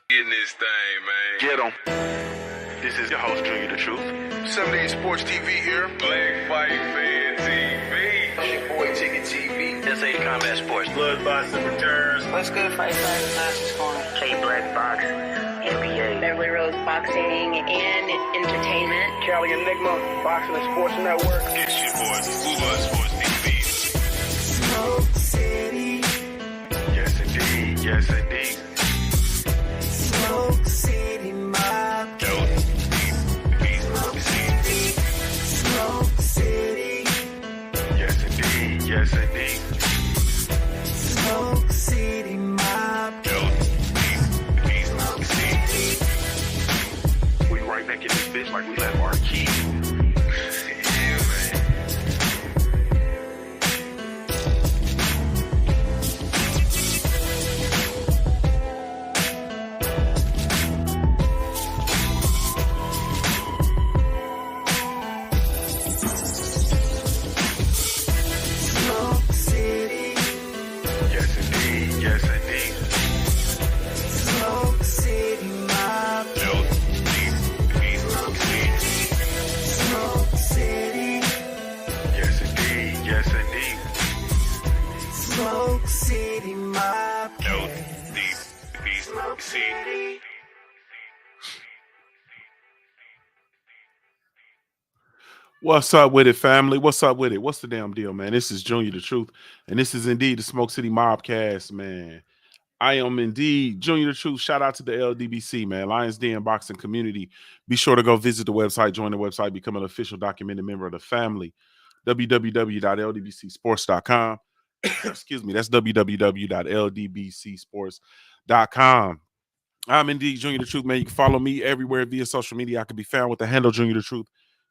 Getting this thing, man. Get 'em. This is your host, Junior the Truth. 78 Sports TV here. Black Fight Fan TV. It's your boy Chicken TV. SA Combat Sports. Bloodboxing returns. What's good, Fight Fighters? Master Scoring. K Black Box, NBA. Beverly Rose Boxing and Entertainment. Cali Enigma, Boxing and Sports Network. It's your boy Booba Sports TV. Smoke City. Yes, indeed. Yes, indeed. Smoke City Mob. Smoke City. Smoke City. Yes, indeed. Yes, indeed. Smoke City Mob. Smoke City. We right back in this bitch like we left our key. Yeah, man. Smoke City. Yes, indeed. Yes, indeed. Smoke City Mob. Smoke City. Smoke City. Yes, indeed. Yes, indeed. Smoke City Mob. Smoke City. What's up with it, family? What's up with it? What's the damn deal, man? This is Junior the Truth, and this is indeed the Smoke City Mobcast, man. I am indeed Junior the Truth. Shout out to the LDBC, man, Lions Den Boxing Community. Be sure to go visit the website, join the website, become an official documented member of the family. www.ldbcsports.com. Excuse me, that's www.ldbcsports.com. I'm indeed Junior the Truth, man. You can follow me everywhere via social media. I can be found with the handle Junior the Truth,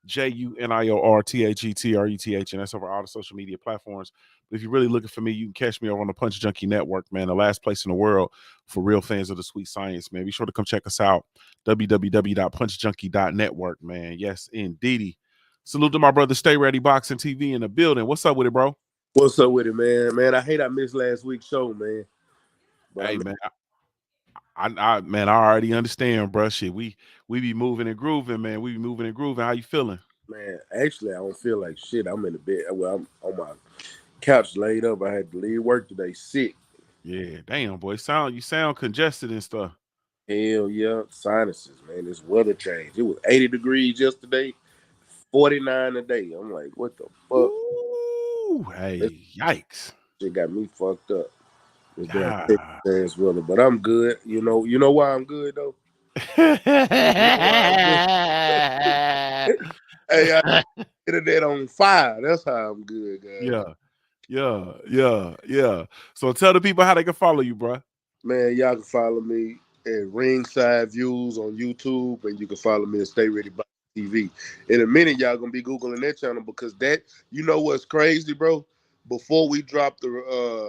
JUNIORTHETRETH, and that's over all the social media platforms. But if you're really looking for me, you can catch me over on the Punch Junkie Network, man, the last place in the world for real fans of the sweet science, man. Be sure to come check us out, www.punchjunkie.network, man. Yes, indeedy. Salute to my brother Stay Ready Boxing TV in the building. What's up with it, bro? What's up with it, man? Man, I hate I missed last week's show, man. But Hey, man. I already understand, bro. Shit, we be moving and grooving, man. We be moving and grooving. How you feeling? man, actually, I don't feel like shit. I'm in the bed. Well, I'm on my couch laid up. I had to leave work today sick. Yeah, damn, boy. You sound congested and stuff. Hell yeah, sinuses, man. This weather change. It was 80 degrees yesterday, 49 today. I'm like, what the fuck? Ooh, hey, yikes. Shit got me fucked up. It's been Ah. a Texas weather, but I'm good. You know why I'm good though? Hey, I internet on fire. That's how I'm good, guys. Yeah. So tell the people how they can follow you, bro. Man, y'all can follow me at Ringside Views on YouTube, and you can follow me at Stay Ready Boxing TV. In a minute, y'all gonna be Googling that channel because that, you know what's crazy, bro? Before we dropped the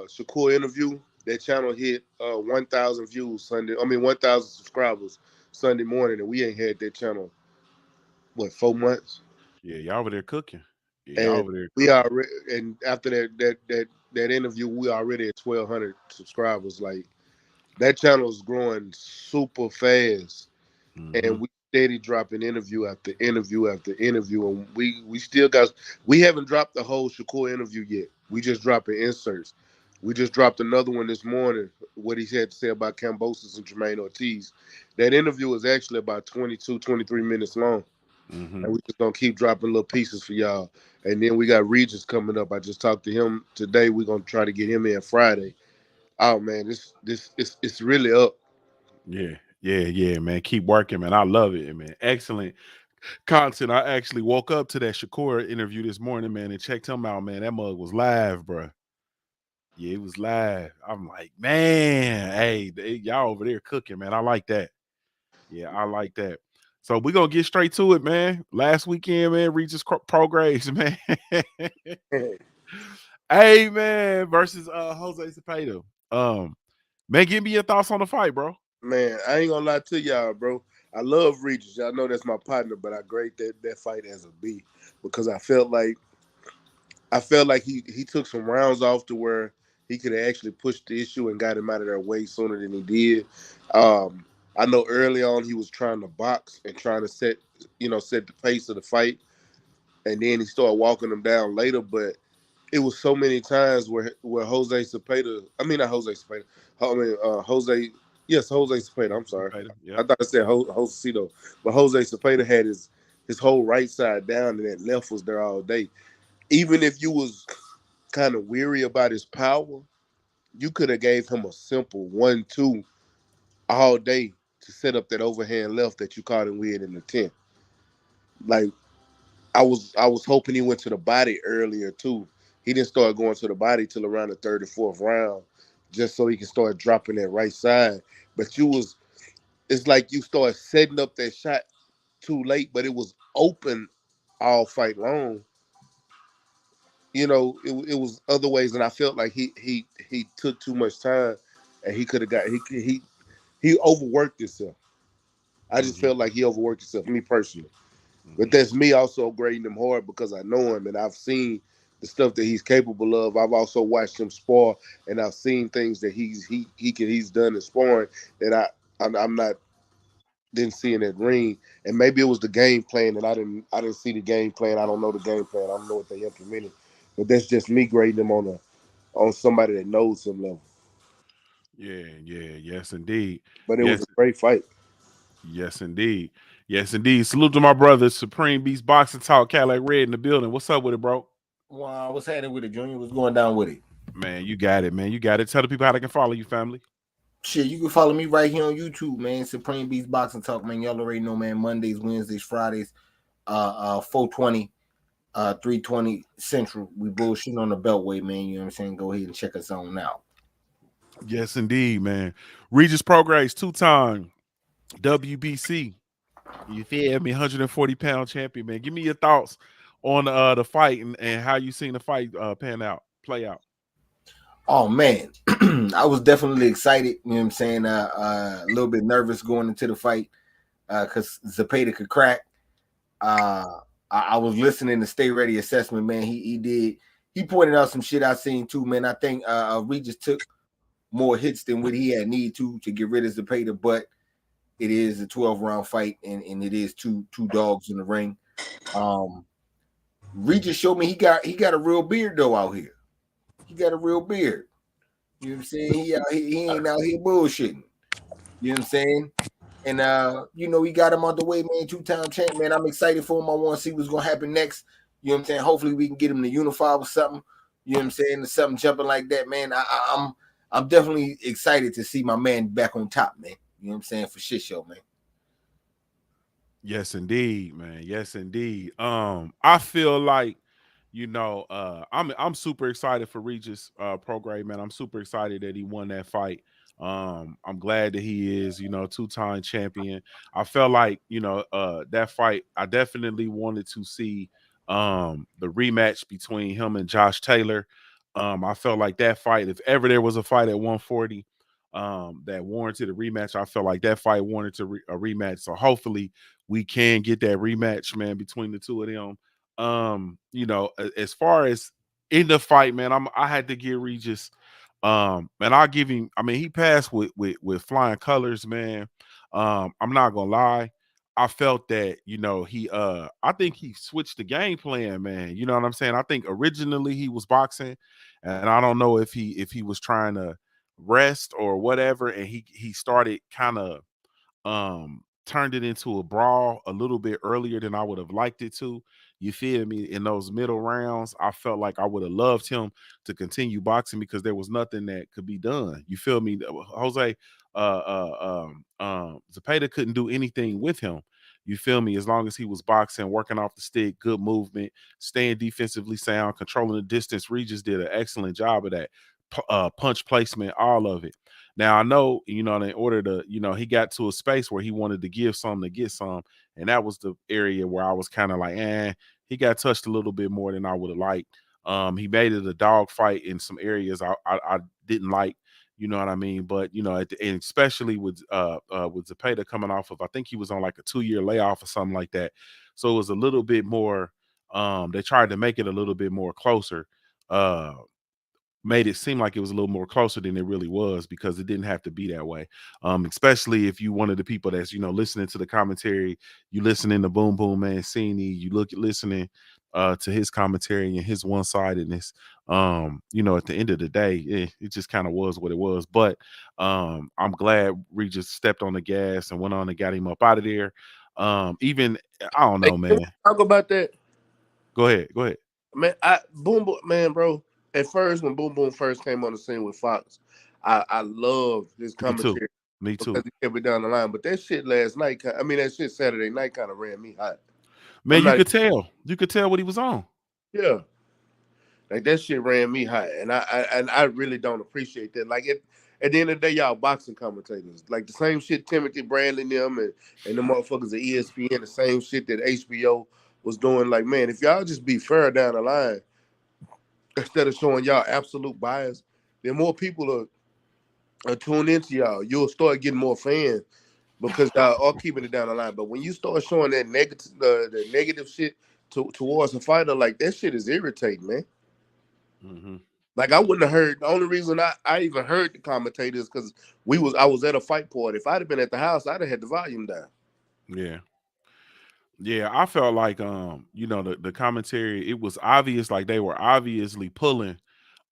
Shakur interview, that channel hit 1,000 views 1,000 subscribers Sunday morning, and we ain't had that channel, 4 months? Yeah, y'all over there cooking. Yeah, And y'all over there. we already, and after that interview, we already at 1,200 subscribers. Like, that channel is growing super fast, and we steady dropping interview after interview after interview, and we haven't dropped the whole Shakur interview yet. We just dropping inserts. We just dropped another one this morning, what he had to say about Cambosis and Jermaine Ortiz. That interview is actually about 22, 23 minutes long. And we just gonna keep dropping little pieces for y'all. And then we got Regis coming up. I just talked to him today. We're gonna try to get him in Friday. Oh man, it's really up. Yeah, man. Keep working, man. I love it, man. Excellent content. I actually woke up to that Shakur interview this morning, man, and checked him out, man. That mug was live, bro. Yeah, it was live. I'm like, man, hey, y'all over there cooking, man. I like that. Yeah, I like that. So we're going to get straight to it, man. Last weekend, man, Regis Prograis, man. Hey, man, versus Jose Zepeda. Man, give me your thoughts on the fight, bro. Man, I ain't gonna lie to y'all, bro. I love Regis. Y'all know that's my partner, but I grade that fight as a B because I felt like he took some rounds off to where he could have actually pushed the issue and got him out of there way sooner than he did. I know early on he was trying to box and trying to set the pace of the fight, and then he started walking them down later. But it was so many times where Jose Cepeda, I mean not Jose Cepeda, I mean Jose, yes, Jose Cepeda. I'm sorry, Zepeda, I yep. thought I said Jose Cito, but Jose Cepeda had his whole right side down, and that left was there all day. Even if you was kind of weary about his power, you could have gave him a simple 1-2 all day to set up that overhand left that you caught him with in the 10th. Like I was hoping he went to the body earlier too. He didn't start going to the body till around the third or fourth round, just so he can start dropping that right side. But it's like you started setting up that shot too late, but it was open all fight long. It was other ways, and I felt like he took too much time, and he could have got he overworked himself. I just Hmm. felt like he overworked himself, me personally. But Hmm. that's me also grading him hard because I know him and I've seen the stuff that he's capable of. I've also watched him spar, and I've seen things that he's done in sparring that I'm not didn't see in that ring. And maybe it was the game plan, and I didn't see the game plan. I don't know the game plan. I don't know what they implemented. But that's just me grading him on somebody that knows him level. Yeah, yeah, yes, indeed. But it was Yes, a great fight. yes, indeed. Yes, indeed. Salute to my brother, Supreme Beast Boxing Talk, Cadillac Red in the building. What's up with it, bro? Wow, what's happening with it, Junior? What's going down with it? Man, you got it, man. You got it. Tell the people how they can follow you, family. Shit, you can follow me right here on YouTube, man. Supreme Beast Boxing Talk, man. Y'all already know, man. Mondays, Wednesdays, Fridays, 420, 320 Central. We bullshitting on the Beltway, man. You know what I'm saying? Go ahead and check us on out. Yes, indeed, man. Regis Prograis, two-time WBC. You feel me? 140-pound champion, man. Give me your thoughts on the fight and how you seen the fight play out. Oh man, I was definitely excited. You know what I'm saying? A little bit nervous going into the fight because Zepeda could crack. I was listening to Stay Ready assessment, man. He pointed out some shit I seen too, man. I think Regis took more hits than what he had need to get rid of Zepeda, but it is a 12-round fight and it is two dogs in the ring. Regis showed me he got a real beard though out here. He got a real beard. You know what I'm saying? He ain't out here bullshitting. You know what I'm saying? And he got him on the way, man. 2-time champ, man. I'm excited for him. I want to see what's gonna happen next. You know what I'm saying? Hopefully we can get him to unify with something. You know what I'm saying? Or something jumping like that, man. I'm definitely excited to see my man back on top, man. You know what I'm saying? For shit show, man. Yes, indeed, man. Yes, indeed. I feel like, I'm super excited for Regis Prograis, man. I'm super excited that he won that fight. I'm glad that he is, two-time champion. I felt like, that fight, I definitely wanted to see the rematch between him and Josh Taylor. I felt like that fight, if ever there was a fight at 140 that warranted a rematch, I felt like that fight warranted a rematch. So hopefully we can get that rematch, man, between the two of them. As far as in the fight, man, I had to give Regis, and I'll give him. I mean, he passed with flying colors, man. I'm not gonna lie. I felt that, I think he switched the game plan, man. You know what I'm saying? I think originally he was boxing, and I don't know if he was trying to rest or whatever, and he started kind of turned it into a brawl a little bit earlier than I would have liked it to. You feel me? In those middle rounds, I felt like I would have loved him to continue boxing because there was nothing that could be done. You feel me? Jose Zepeda couldn't do anything with him. You feel me? As long as he was boxing, working off the stick, good movement, staying defensively sound, controlling the distance. Regis did an excellent job of that. Punch placement, all of it. Now I know, in order to, he got to a space where he wanted to give some to get some, and that was the area where I was kind of like, he got touched a little bit more than I would have liked. He made it a dog fight in some areas I didn't like, you know what I mean? But and especially with Zepeda coming off of, I think he was on like a 2-year layoff or something like that, so it was a little bit more. They tried to make it a little bit more closer. Uh, made it seem like it was a little more closer than it really was, because it didn't have to be that way. Especially if you one of the people that's, listening to the commentary, you listening to Boom Boom Mancini, you listening to his commentary and his one-sidedness. At the end of the day, it just kind of was what it was. But I'm glad Regis stepped on the gas and went on and got him up out of there. Even I don't Hey, know, can we man. talk about that? Go ahead. Man, Boom Boom, man, bro. At first, when Boom Boom first came on the scene with Fox, I loved his Me too. commentary Me because too. he kept it down the line. But that shit last night, that shit Saturday night kind of ran me hot. Man, I'm you not, could tell. You could tell what he was on. yeah, like that shit ran me hot, and I really don't appreciate that. Like at the end of the day, y'all boxing commentators, like the same shit Timothy Bradley and them and the motherfuckers at ESPN, the same shit that HBO was doing. Like, man, if y'all just be fair down the line instead of showing y'all absolute bias, then more people are tuned into y'all. You'll start getting more fans because y'all are keeping it down the line. But when you start showing that negative, the negative shit towards a fighter, like that shit is irritating, man. Mm-hmm. Like I wouldn't have heard. The only reason I even heard the commentators because I was at a fight party. If I'd have been at the house, I'd have had the volume down. Yeah. Yeah, I felt like the commentary, it was obvious, like they were obviously pulling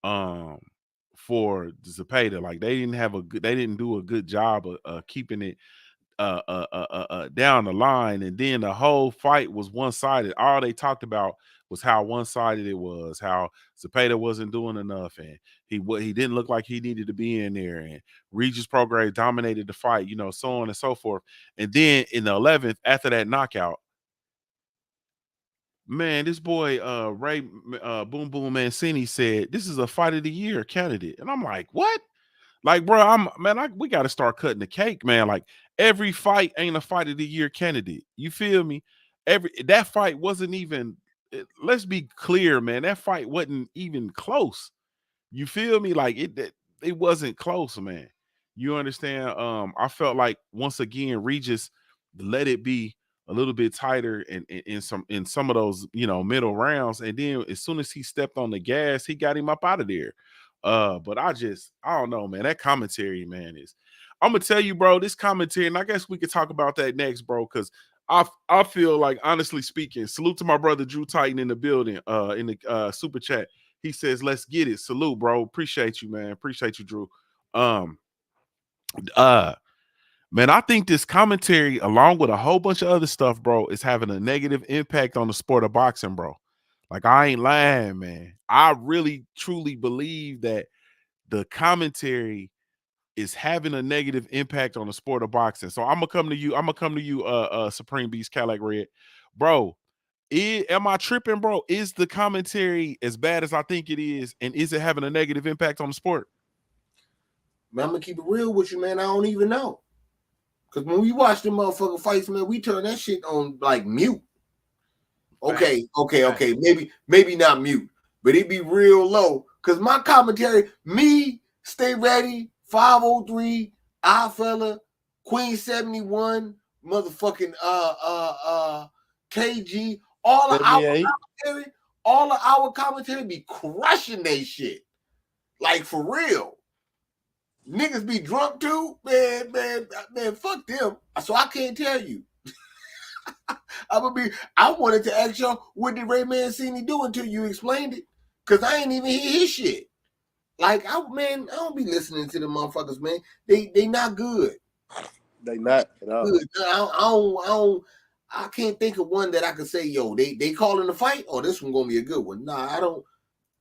um for Zepeda. Like they didn't do a good job of keeping it down the line, and then the whole fight was one-sided. All they talked about was how one-sided it was, how Zepeda wasn't doing enough, and he didn't look like he needed to be in there, and Regis Prograis dominated the fight, so on and so forth. And then in the 11th, after that knockout, man, this boy Ray Boom Boom Mancini said this is a fight of the year candidate, and I'm like, what? Like, bro, we got to start cutting the cake, man. Like, every fight ain't a fight of the year candidate. You feel me? That fight wasn't even. Let's be clear, man. That fight wasn't even close. You feel me? Like it wasn't close, man. You understand? I felt like once again, Regis let it be a little bit tighter in some of those, middle rounds. And then as soon as he stepped on the gas, he got him up out of there. But I don't know, man. That commentary, man, I'm gonna tell you, bro, this commentary, and I guess we could talk about that next, bro, because I feel like, honestly speaking, salute to my brother Drew Titan in the building, in the super chat. He says, let's get it. Salute, bro. Appreciate you, man. Appreciate you, Drew. Um, man, I think this commentary, along with a whole bunch of other stuff, bro, is having a negative impact on the sport of boxing, bro. Like, I ain't lying, man. I really, truly believe that the commentary is having a negative impact on the sport of boxing. So I'm gonna come to you, Supreme Beast Cadillac Red. Bro, am I tripping, bro? Is the commentary as bad as I think it is, and is it having a negative impact on the sport? Man, I'm gonna keep it real with you, man. I don't even know. Because when we watch them motherfucking fights, man, we turn that shit on like mute. Okay. Maybe not mute, but it be real low. Because my commentary, me, Stay Ready, 503, I Fella, Queen 71, motherfucking KG, all of our commentary be crushing they shit. Like for real. Niggas be drunk too, man, fuck them. So I can't tell you. I wanted to ask y'all, what did Ray Mancini do until you explained it? Because I ain't even hear his shit. Like, I don't be listening to the motherfuckers, man. They not good. They not at all. Good. I can't think of one that I could say, yo, they calling the fight, or this one gonna be a good one. Nah, I don't.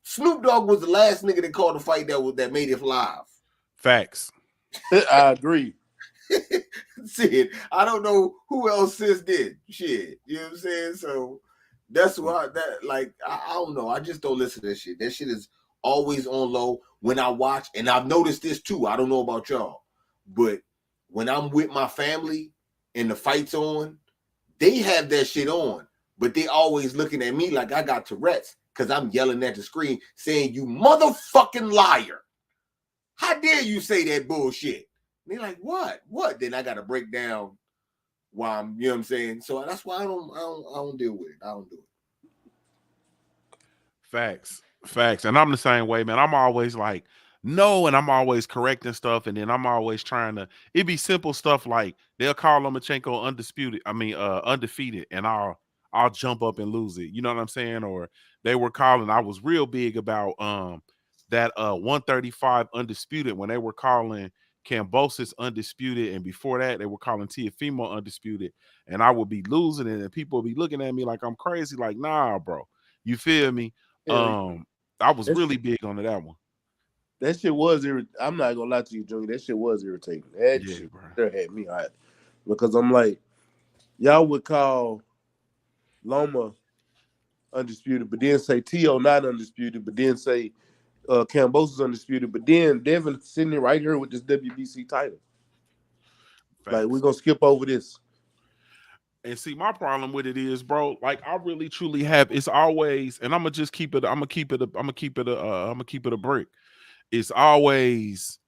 Snoop Dogg was the last nigga that called the fight that made it live. Facts. I agree. Shit, I don't know who else since did. Shit, you know what I'm saying? So that's why I don't know. I just don't listen to that shit. That shit is always on low when I watch, and I've noticed this too. I don't know about y'all, but when I'm with my family and the fight's on, they have that shit on, but they always looking at me like I got Tourette's because I'm yelling at the screen saying, "You motherfucking liar! How dare you say that bullshit?" And they're like, what? Then I got to break down why I'm, you know what I'm saying? So that's why I don't deal with it. I don't do it. Facts. Facts. And I'm the same way, man. I'm always like, no, and I'm always correcting stuff, and then I'm always trying to it be simple stuff like they'll call Lomachenko undisputed, undefeated, and I'll jump up and lose it. You know what I'm saying? Or they were calling, I was real big about that 135 undisputed when they were calling Cambosis undisputed, and before that they were calling Tiafimo undisputed, and I would be losing it, and people would be looking at me like I'm crazy, like, nah, bro. You feel me? Yeah, I was that really shit, big on that one. that shit was I'm not gonna lie to you, Junior. That shit was irritating. That Yeah, shit bro. there had me hot because I'm like, y'all would call Loma undisputed, but then say T.O. not undisputed, but then say Cambosis undisputed, but then Devin sitting right here with this WBC title. Like, we're Facts. gonna skip over this. And see, my problem with it is, bro, like I really truly have it's always, and I'm gonna just keep it, I'm gonna keep it, I'm gonna keep it I'm gonna keep it a brick. It's always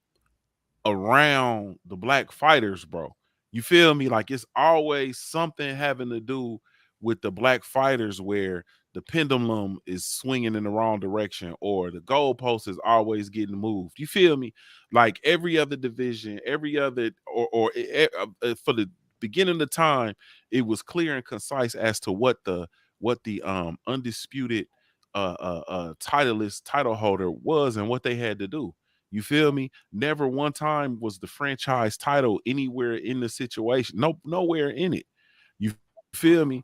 around the black fighters, bro. You feel me? Like it's always something having to do with the black fighters where the pendulum is swinging in the wrong direction or the goalpost is always getting moved. You feel me? Like every other division, every other for the beginning of the time, it was clear and concise as to what the undisputed title holder was and what they had to do. You feel me? Never one time was the franchise title anywhere in the situation. No, nowhere in it. You feel me?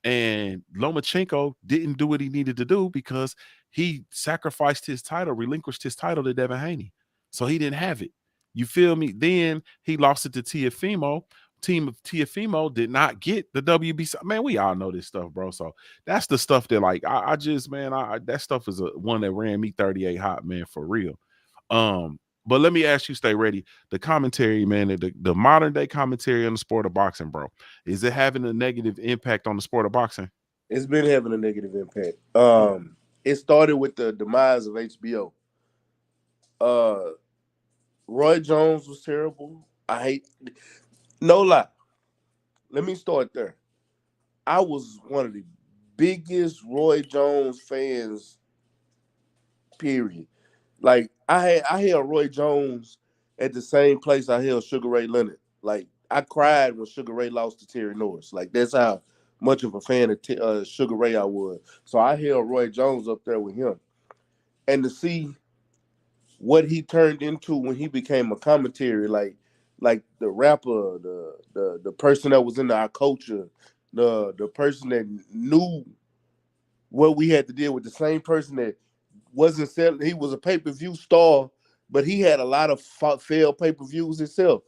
And Lomachenko didn't do what he needed to do because he sacrificed his title, relinquished his title to Devin Haney. So he didn't have it. You feel me? Then he lost it to Tiafimo. Team of Tiafimo did not get the WBC. Man, we all know this stuff, bro. So that's the stuff that, like, I just, man, that stuff is one that ran me 38 hot, man, for real. But let me ask you, stay ready. The commentary, man, the modern day commentary on the sport of boxing, bro. Is it having a negative impact on the sport of boxing? It's been having a negative impact. It started with the demise of HBO. Uh, Roy Jones was terrible. I hate, no lie. Let me start there. I was one of the biggest Roy Jones fans. Period. Like I held Roy Jones at the same place I held Sugar Ray Leonard. Like I cried when Sugar Ray lost to Terry Norris. Like that's how much of a fan of Sugar Ray I was. So I held Roy Jones up there with him, and to see what he turned into when he became a commentary, like the rapper, the person that was into our culture, the person that knew what we had to deal with, the same person that wasn't selling. He was a pay-per-view star, but he had a lot of failed pay-per-views himself.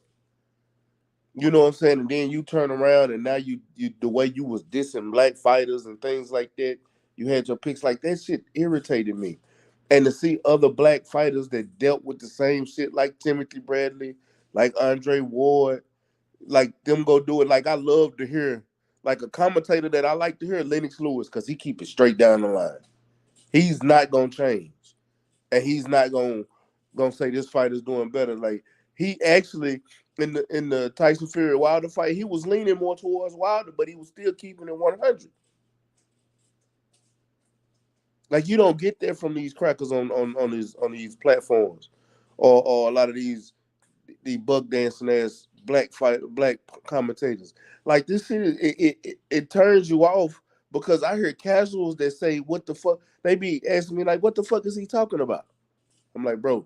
You know what I'm saying? And then you turn around and now you the way you was dissing black fighters and things like that, you had your picks like that shit irritated me. And to see other black fighters that dealt with the same shit like Timothy Bradley, like Andre Ward, like them go do it. Like I love to hear like a commentator that I like to hear, Lennox Lewis, because he keep it straight down the line. He's not gonna change. And he's not gonna say this fighter's doing better. Like he actually in the Tyson Fury Wilder fight, he was leaning more towards Wilder, but he was still keeping it 100. Like you don't get that from these crackers on these platforms, or a lot of these buck dancing ass black commentators. Like this shit, it turns you off because I hear casuals that say, "What the fuck?" They be asking me like, "What the fuck is he talking about?" I'm like, bro,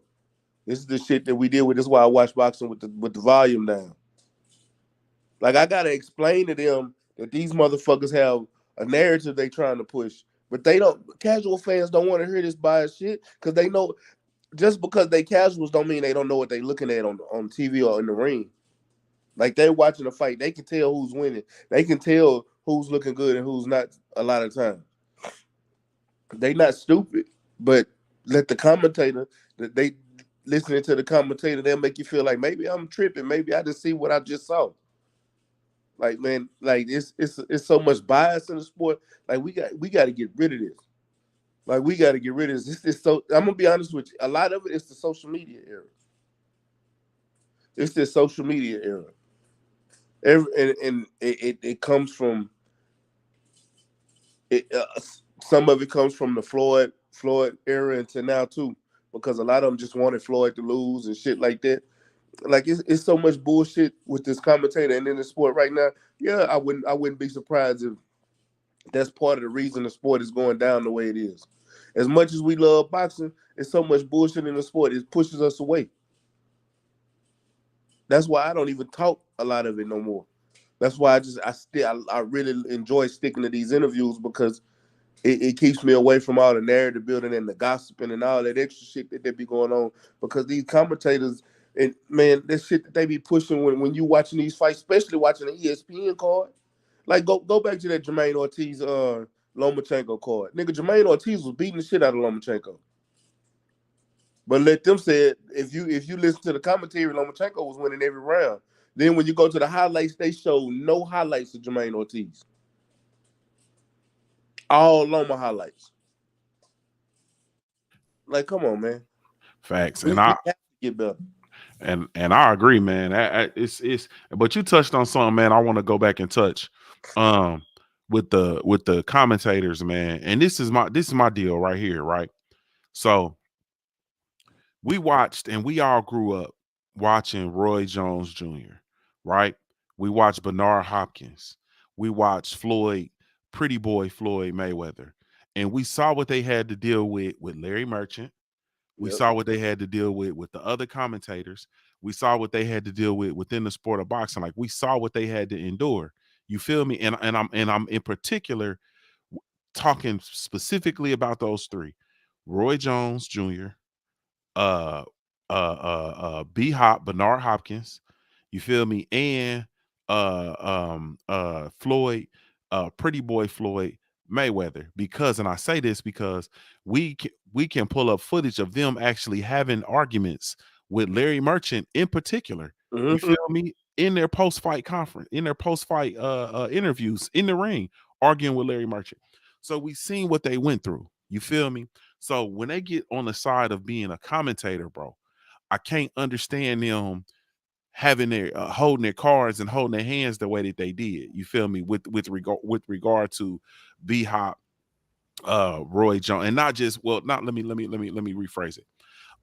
this is the shit that we deal with. This is why I watch boxing with the volume down. Like I gotta explain to them that these motherfuckers have a narrative they trying to push, but they don't. Casual fans don't want to hear this biased shit because they know just because they casuals don't mean they don't know what they looking at on TV or in the ring. Like they're watching a fight, they can tell who's winning. They can tell who's looking good and who's not. A lot of times, they not stupid, but let the commentator that they listening to the commentator, they'll make you feel like maybe I'm tripping. Maybe I just see what I just saw. Like man, like it's so much bias in the sport. Like we got to get rid of this. Like we got to get rid of this. This is so. I'm gonna be honest with you. A lot of it is the social media era. It's the social media era. And it comes from it. Some of it comes from the Floyd Floyd era into now too, because a lot of them just wanted Floyd to lose and shit like that. Like it's so much bullshit with this commentator and in the sport right now. Yeah, I wouldn't be surprised if that's part of the reason the sport is going down the way it is. As much as we love boxing, it's so much bullshit in the sport. It pushes us away. That's why I don't even talk a lot of it no more. That's why I really enjoy sticking to these interviews because it keeps me away from all the narrative building and the gossiping and all that extra shit that they be going on. Because these commentators and man, that shit that they be pushing when you watching these fights, especially watching the ESPN card. Like go back to that Jermaine Ortiz Lomachenko card. Nigga, Jermaine Ortiz was beating the shit out of Lomachenko. But let them say it, if you listen to the commentary, Lomachenko was winning every round. Then when you go to the highlights, they show no highlights of Jermaine Ortiz. All Loma highlights. Like, come on, man. Facts. We And have to get better. And I agree, man. It's but you touched on something, man. I want to go back and touch with the commentators, man. And this is my deal right here, right? So we watched and we all grew up watching Roy Jones Jr., right? We watched Bernard Hopkins. We watched Pretty Boy Floyd Mayweather. And we saw what they had to deal with Larry Merchant. We Yep. saw what they had to deal with the other commentators. We saw what they had to deal with within the sport of boxing. Like we saw what they had to endure. You feel me? And I'm in particular talking specifically about those three: Roy Jones Jr., uh B Hop, Bernard Hopkins, you feel me, and Floyd, Pretty Boy Floyd Mayweather. Because, and I say this because we can pull up footage of them actually having arguments with Larry Merchant in particular. You Mm-hmm. feel me? In their post-fight conference, in their post-fight interviews in the ring, arguing with Larry Merchant. So we seen what they went through. You feel me? So when they get on the side of being a commentator, bro, I can't understand them having their holding their cards and holding their hands the way that they did. You feel me? With regard to B Hop, Roy Jones, and not just not let me rephrase it.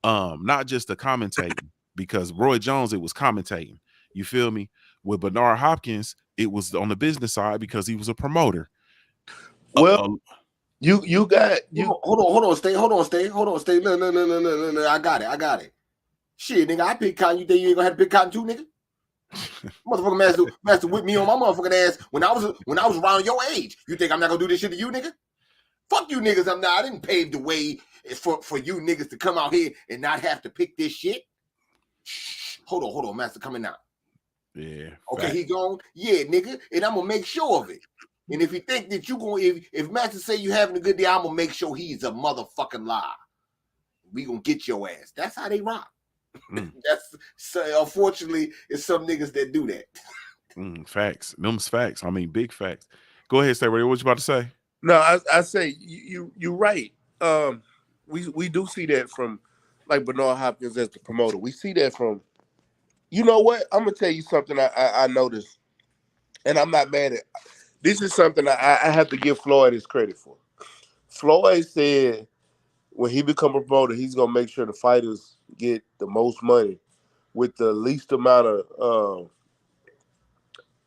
Not just the commentating, because Roy Jones, it was commentating. You feel me? With Bernard Hopkins, it was on the business side because he was a promoter. Well, you got you. Hold on, stay. Look. I got it. Shit, nigga, I pick cotton. You think you ain't gonna have to pick cotton too, nigga? Motherfucking master whipped me on my motherfucking ass when I was around your age. You think I'm not gonna do this shit to you, nigga? Fuck you niggas. I didn't pave the way for you niggas to come out here and not have to pick this shit. Hold on, master coming out. Yeah. Okay, fact. he gone. Yeah, nigga, and I'm gonna make sure of it. And if you think that you gonna, if master say you having a good day, I'm gonna make sure he's a motherfucking lie. We gonna get your ass. That's how they rock. That's so, unfortunately, it's some niggas that do that. Facts. Them's facts. I mean, big facts. Go ahead, stay ready. What you about to say? No, I say you're right. We do see that from like Bernard Hopkins as the promoter. We see that from. You know what? I'm gonna tell you something I noticed, and I'm not mad at. This is something I have to give Floyd his credit for. Floyd said when he become a promoter, he's gonna make sure the fighters get the most money with the least amount of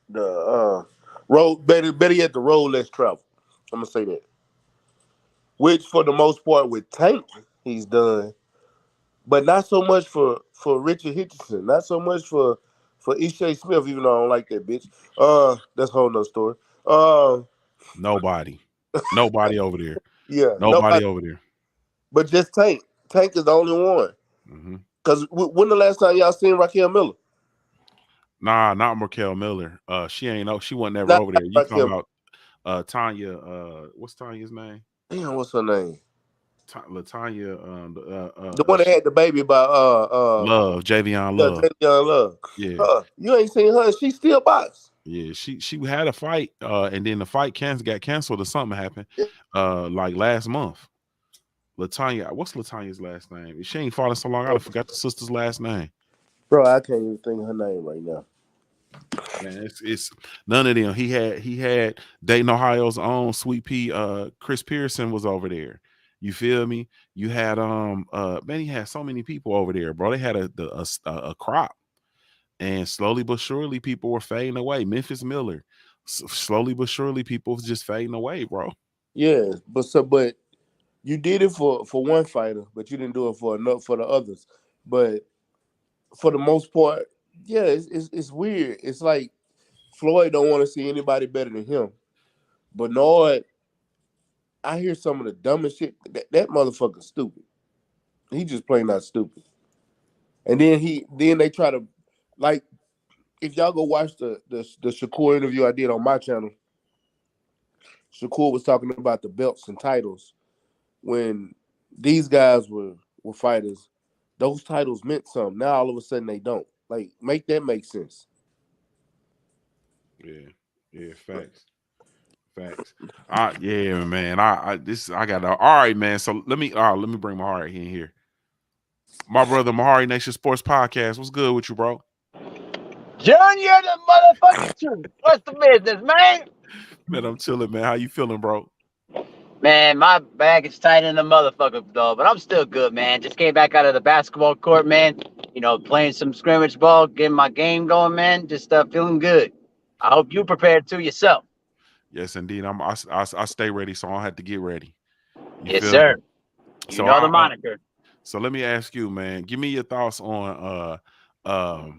the road. Better yet, the road less travel. I'm gonna say that. Which, for the most part, with Tank, he's done, but not so much for Richard Hitchison. Not so much for Ishay Smith. Even though I don't like that bitch. That's a whole nother story. Nobody over there. Yeah, Nobody over there. But just Tank. Tank is the only one. Because when the last time y'all seen Raquel Miller? Nah, not Raquel Miller. She wasn't never Not over there. You Raquel. talking about Tanya? What's Tanya's name? Damn, what's her name? Latanya. The one that had the baby by Love, Javion Love. Javion Love. Yeah. You ain't seen her. She still box. Yeah, she had a fight, and then the fight got canceled or something happened, like last month. Latanya, what's Latanya's last name? She ain't fought in so long, I forgot the sister's last name. Bro, I can't even think of her name right now. Man, it's none of them. He had Dayton, Ohio's own Sweet Pea. Chris Pearson was over there. You feel me? You had man, he had so many people over there, bro. They had a crop, and slowly but surely people were fading away. Memphis Miller, slowly but surely people was just fading away, bro. Yeah, but you did it for one fighter, but you didn't do it for the others. But for the most part, yeah, it's weird. It's like Floyd don't want to see anybody better than him. Bernard, I hear some of the dumbest shit. That motherfucker's stupid. He just plain not stupid. And then they try to, like, if y'all go watch the Shakur interview I did on my channel, Shakur was talking about the belts and titles when these guys were fighters. Those titles meant something. Now all of a sudden they don't. Like, make that make sense. Yeah, facts. Yeah, man. I got all right, man. So let me bring Mahari in here. My brother Mahari Nation Sports Podcast. What's good with you, bro? John, you're the motherfucking truth. What's the business, man? Man, I'm chilling, man. How you feeling, bro? Man, my bag is tight in the motherfucker, though, but I'm still good, man. Just came back out of the basketball court, man. You know, playing some scrimmage ball, getting my game going, man. Just feeling good. I hope you prepared too yourself. Yes, indeed. I stay ready, so I don't have to get ready. You Yes, feel sir. me? You So know the moniker. So let me ask you, man. Give me your thoughts on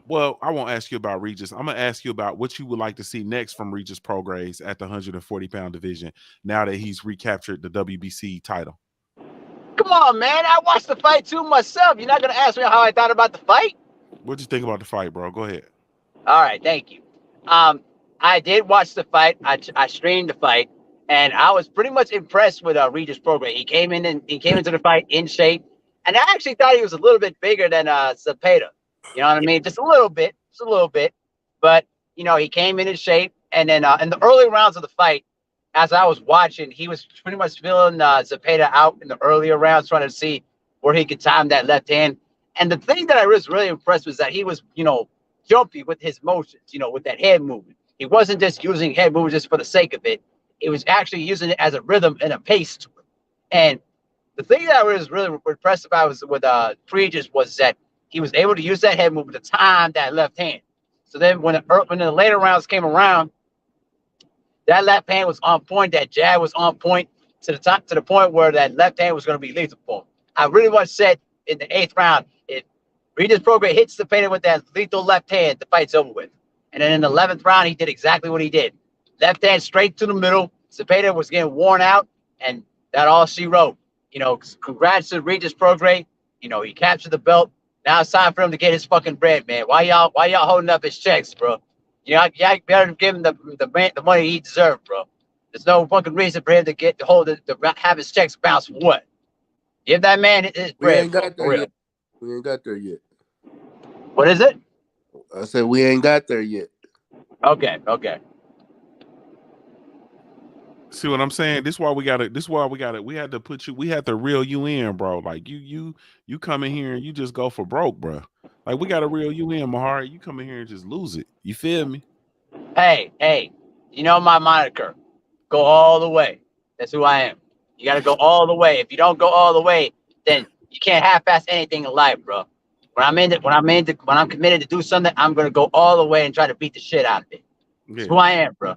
well, I won't ask you about Regis. I'm gonna ask you about what you would like to see next from Regis Prograis at the 140-pound division now that he's recaptured the WBC title. Come on, man. I watched the fight too myself. You're not gonna ask me how I thought about the fight? What'd you think about the fight, bro? Go ahead. All right, thank you. I did watch the fight. I streamed the fight, and I was pretty much impressed with Regis Prograis. He came into the fight in shape, and I actually thought he was a little bit bigger than Zepeda. You know what I mean? Just a little bit. But you know, he came in shape, and then in the early rounds of the fight, as I was watching, he was pretty much feeling Zepeda out in the earlier rounds, trying to see where he could time that left hand. And the thing that I was really impressed was that he was, you know, jumpy with his motions, you know, with that head movement. He wasn't just using head movements just for the sake of it. He was actually using it as a rhythm and a pace to it. And the thing that I was really impressed about with Regis was that he was able to use that head movement to time that left hand. So then when the later rounds came around, that left hand was on point. That jab was on point to the point where that left hand was going to be lethal for him. I really much said in the 8th round, if Regis Prograis hits Zepeda with that lethal left hand, the fight's over with. And then in the 11th round, he did exactly what he did. Left hand straight to the middle. Zepeda was getting worn out, and that all she wrote. You know, congrats to Regis Prograis. You know, he captured the belt. Now it's time for him to get his fucking bread, man. Why y'all holding up his checks, bro? Y'all better give him the money he deserved, bro. There's no fucking reason for him to have his checks bounce for what? Give that man his bread. We ain't got there yet. We ain't got there yet. What is it? I said we ain't got there yet. Okay. See what I'm saying? This is why we had to put you, we had to reel you in, bro. Like you come in here and you just go for broke, bro. Like we got to reel you in, Mahari. You come in here and just lose it. You feel me? Hey, you know my moniker. Go all the way. That's who I am. You got to go all the way. If you don't go all the way, then you can't half-ass anything in life, bro. When I'm committed to do something, I'm gonna go all the way and try to beat the shit out of it. Yeah. That's who I am, bro.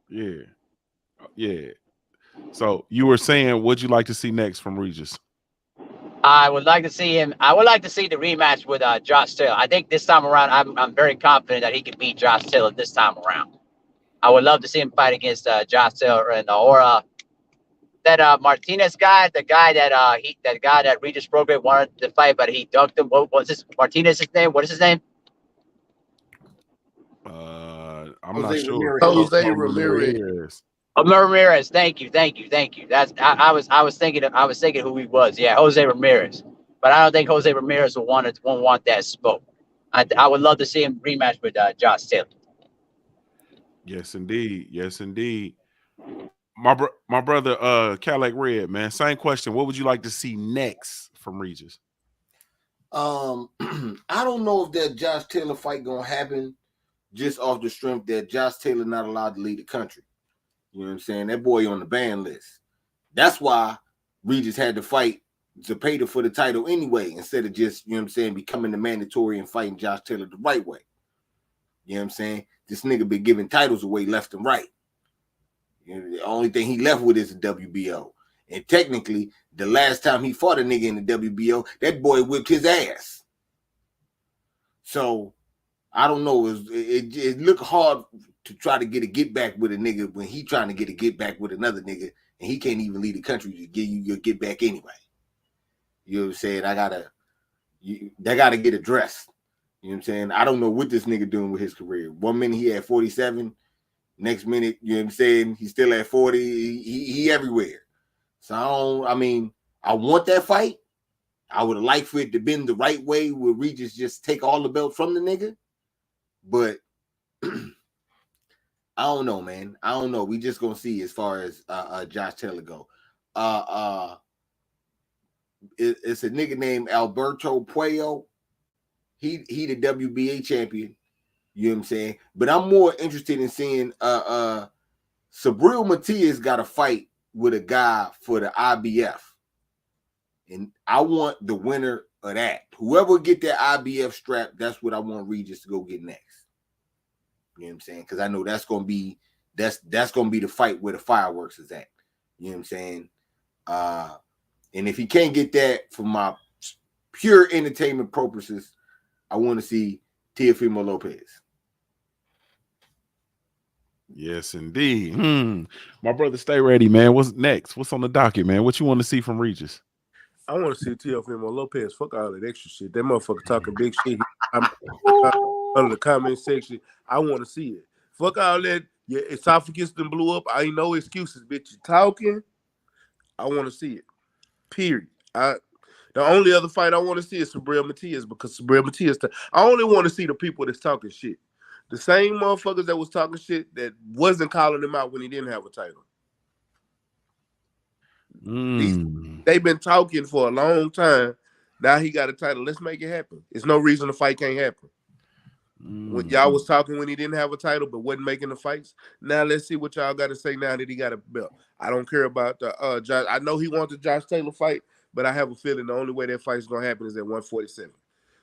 Yeah. So you were saying, what'd you like to see next from Regis? I would like to see the rematch with Josh Taylor. I think this time around, I'm very confident that he can beat Josh Taylor this time around. I would love to see him fight against Josh Taylor or that Martinez guy, the guy that Regis Prograis wanted to fight, but he ducked him. What was this Martinez's name? What is his name? I'm not sure. Jose Ramirez. Ramirez. Thank you. That's I was thinking who he was. Yeah, Jose Ramirez. But I don't think Jose Ramirez won't want that smoke. I would love to see him rematch with Josh Taylor. Yes, indeed. My brother, Cadillac Red, man. Same question. What would you like to see next from Regis? I don't know if that Josh Taylor fight gonna happen just off the strength that Josh Taylor not allowed to leave the country. You know what I'm saying? That boy on the ban list. That's why Regis had to fight Zepeda for the title anyway, instead of just, becoming the mandatory and fighting Josh Taylor the right way. You know what I'm saying? This nigga been giving titles away left and right. The only thing he left with is the WBO. And technically, the last time he fought a nigga in the WBO, that boy whipped his ass. So, I don't know. It look hard to try to get back with a nigga when he trying to get back with another nigga, and he can't even leave the country to give you your get back anyway. You know what I'm saying? That gotta get addressed. You know what I'm saying? I don't know what this nigga doing with his career. 1 minute he had 47, next minute, you know what I'm saying, he's still at 40. He everywhere. So I want that fight. I would have liked for it to been the right way where Regis just take all the belts from the nigga. But I don't know, man. I don't know. We just gonna see as far as Josh Taylor go. It's a nigga named Alberto Puello. He the WBA champion. You know what I'm saying? But I'm more interested in seeing Sabril Matias got a fight with a guy for the IBF. And I want the winner of that. Whoever get that IBF strap, that's what I want Regis to go get next. You know what I'm saying? Because I know that's gonna be the fight where the fireworks is at. You know what I'm saying? And if he can't get that for my pure entertainment purposes, I want to see Teofimo Lopez. Yes, indeed. My brother, stay ready, man. What's next? What's on the docket, man? What you want to see from Regis? I want to see Teofimo Lopez. Fuck all that extra shit. That motherfucker talking big shit. I'm under the comment section. I want to see it. Fuck all that. Yeah, esophagus done blew up. I ain't no excuses, bitch. You talking? I want to see it. Period. The only other fight I want to see is Sabril Matias, because Sabril Matias. I only want to see the people that's talking shit. The same motherfuckers that was talking shit that wasn't calling him out when he didn't have a title. They've been talking for a long time. Now he got a title. Let's make it happen. There's no reason the fight can't happen. When y'all was talking when he didn't have a title but wasn't making the fights, now let's see what y'all got to say now that he got a belt. I don't care about the Josh. I know he wants the Josh Taylor fight, but I have a feeling the only way that fight's gonna happen is at 147.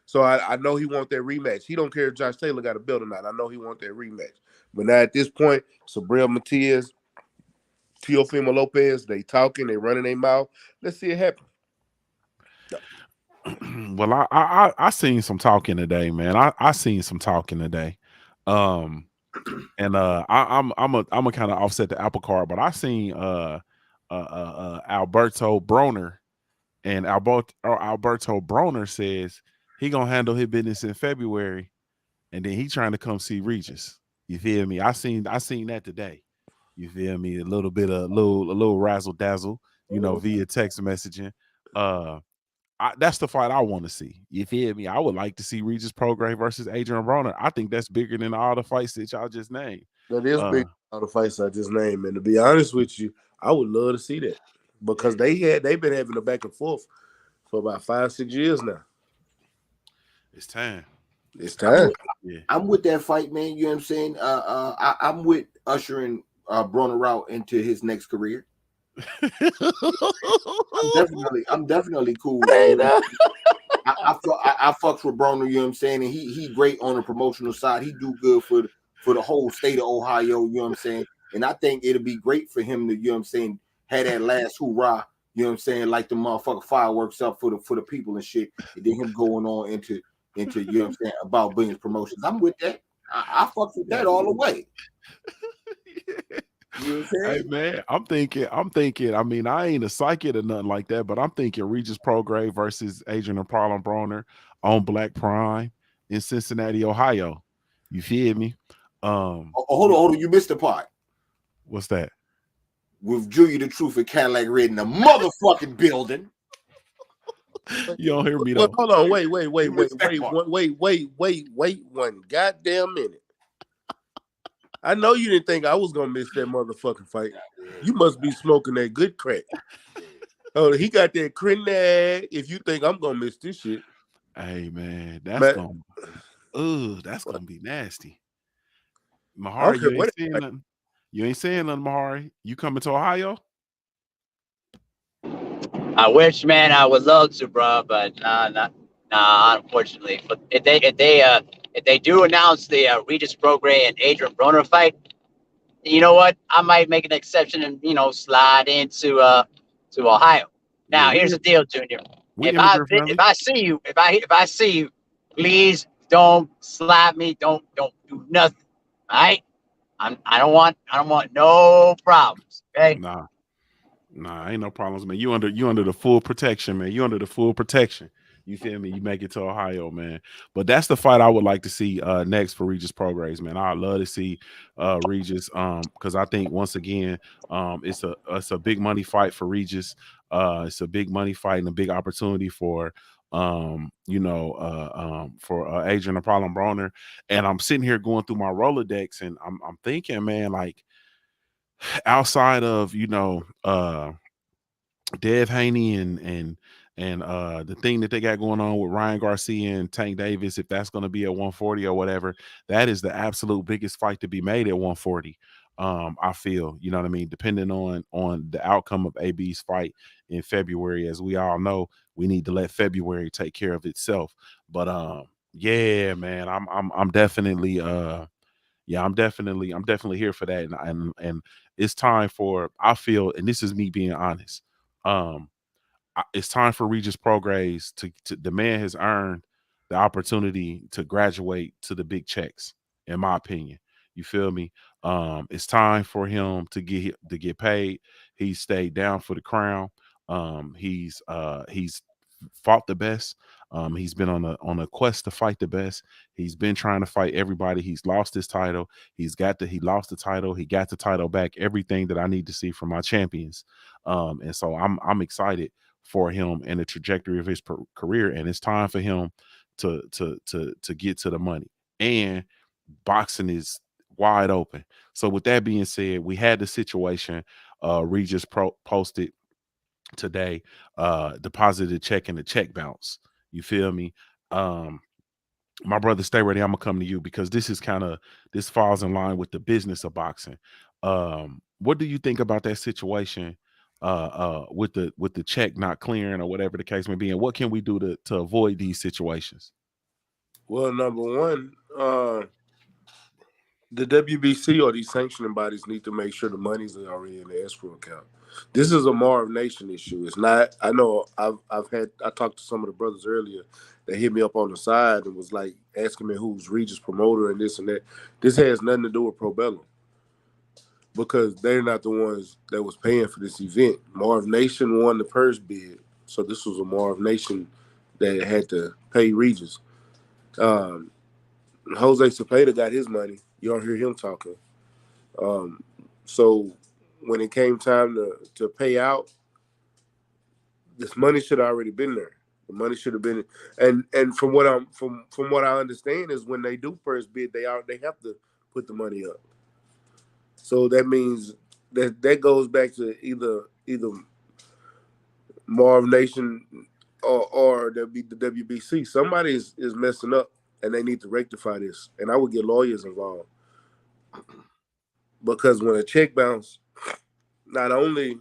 So I know he wants that rematch. He don't care if Josh Taylor got a belt or not. I know he wants that rematch. But now at this point, Sabril Matias, Teofimo Lopez, they talking, they running their mouth. Let's see it happen. Well, I seen some talking today, man. I seen some talking today. And I'm a kind of offset the apple cart, but I seen Alberto Broner, and Alberto Broner says he gonna handle his business in February, and then he trying to come see Regis. You feel me? I seen that today. You feel me? A little bit of a little razzle dazzle, via text messaging. That's the fight I want to see. You feel me? I would like to see Regis Prograis versus Adrian Broner. I think that's bigger than all the fights that y'all just named. That is big. All the fights I just named, and to be honest with you, I would love to see that, because they've been having a back and forth for about 5-6 years now. It's time. It's time. I'm with that fight, man. You know what I'm saying? I'm with ushering Broner out into his next career. I'm definitely cool. I fucks with Broner, you know what I'm saying? And he great on the promotional side. He do good for the whole state of Ohio, you know what I'm saying? And I think it'll be great for him to, you know what I'm saying, have that last hoorah, you know what I'm saying, like the motherfucker fireworks up for the people and shit, and then him going on into you know what I'm saying, about Billions Promotions. I'm with that. I fucks with that all the way. You know what I'm saying? Hey man, I'm thinking. I mean, I ain't a psychic or nothing like that, but I'm thinking Regis Prograis versus Adrian Broner on Black Prime in Cincinnati, Ohio. You feel me? Hold on. You missed the part. What's that? With Julia the Truth and Cadillac Red in the motherfucking building. You don't hear me though. Hold on, wait one goddamn minute. I know you didn't think I was gonna miss that motherfucking fight. You must be smoking that good crack. Oh, he got that crenag. If you think I'm gonna miss this shit, hey man, that's gonna be nasty. Mahari, you ain't saying nothing. You ain't saying nothing, Mahari. You coming to Ohio? I wish, man, I would love to, bro, but unfortunately. But if they do announce the Regis Prograis and Adrian Broner fight, you know what? I might make an exception and slide into to Ohio. Yeah, Now, here's the deal, Junior. we immigrant If friendly. I see you, if I see you, please don't slap me. Don't do nothing. All right? I don't want no problems. Okay? Nah, nah, ain't no problems, man. You under the full protection, man. You under the full protection. You feel me? You make it to Ohio, man. But that's the fight I would like to see next for Regis Prograis, man. I'd love to see Regis because I think once again it's a big money fight for Regis. It's a big money fight and a big opportunity for for Adrian Apollo Broner. And I'm sitting here going through my Rolodex and I'm thinking, man, like outside of Dev Haney and the thing that they got going on with Ryan Garcia and Tank Davis, if that's going to be at 140 or whatever, that is the absolute biggest fight to be made at 140. I feel, you know what I mean, depending on the outcome of AB's fight in February. As we all know, we need to let February take care of itself. But yeah, man, I'm definitely yeah, I'm definitely here for that. And it's time for, I feel, and this is me being honest. Um, it's time for Regis Prograis to the man has earned the opportunity to graduate to the big checks, in my opinion. You feel me? It's time for him to get paid. He stayed down for the crown. He's fought the best. He's been on a quest to fight the best. He's been trying to fight everybody. He's lost his title. He lost the title. He got the title back. Everything that I need to see from my champions. And so I'm excited for him and the trajectory of his career. And it's time for him to get to the money. And boxing is wide open. So with that being said, we had the situation. Regis posted today, deposited a check and the check bounce. You feel me? Um, my brother, stay ready. I'm gonna come to you because this falls in line with the business of boxing. What do you think about that situation? With the check not clearing or whatever the case may be, and what can we do to avoid these situations? Well, number one, the WBC or these sanctioning bodies need to make sure the money's already in the escrow account. This is a Marv Nation issue. It's not. I know. I talked to some of the brothers earlier that hit me up on the side and was like asking me who's Regis promoter and this and that. This has nothing to do with Pro Bellum because they're not the ones that was paying for this event. Marv Nation won the purse bid, so this was a Marv Nation that had to pay Regis. Um, Jose Zepeda got his money. You don't hear him talking. So when it came time to pay out, this money should have already been there. The money should have been, and from what I understand is when they do first bid, they have to put the money up. So that means that goes back to either Marv Nation or the WBC. Somebody is messing up, and they need to rectify this. And I would get lawyers involved because when a check bounce, not only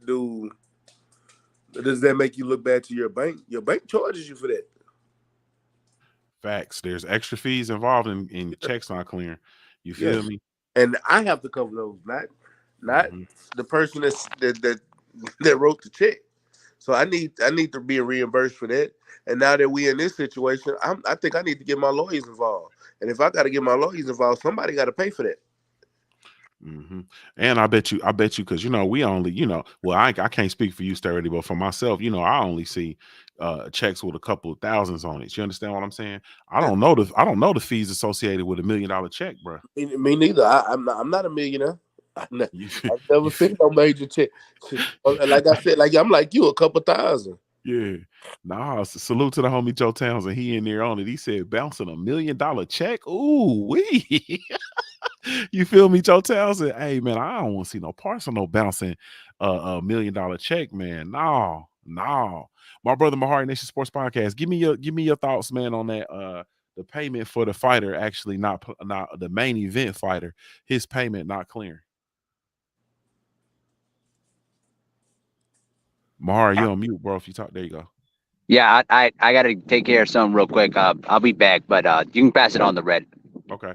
does that make you look bad to your bank charges you for that. Facts. There's extra fees involved in checks not clearing. You feel Yes, me? and I have to cover those, not Mhm. the person that wrote the check. So I need to be reimbursed for that. And now that we in this situation, I think I need to get my lawyers involved. And if I got to get my lawyers involved, somebody got to pay for that. Hmm. And I bet you, because we only, well, I can't speak for you, Sturdy, but for myself, I only see checks with a couple of thousands on it. You understand what I'm saying? I don't know the fees associated with $1 million check, bro. Me neither. I'm not a millionaire. You, I've never you seen no major check. Like I said, like I'm like you, a couple thousand. yeah. Nah, salute to the homie Joe Townsend. He in there on it. He said bouncing $1 million check. Ooh, wee. You feel me, Joe Townsend? Hey man, I don't want to see no parts of no bouncing $1 million check, man. No, no. My brother, my Heart Nation Sports Podcast. Give me your thoughts, man, on that. The payment for the fighter actually not the main event fighter. His payment not clearing. Mahar, you on mute, bro. If you talk, there you go. Yeah, I got to take care of something real quick. I'll be back, but you can pass it on the red. Okay.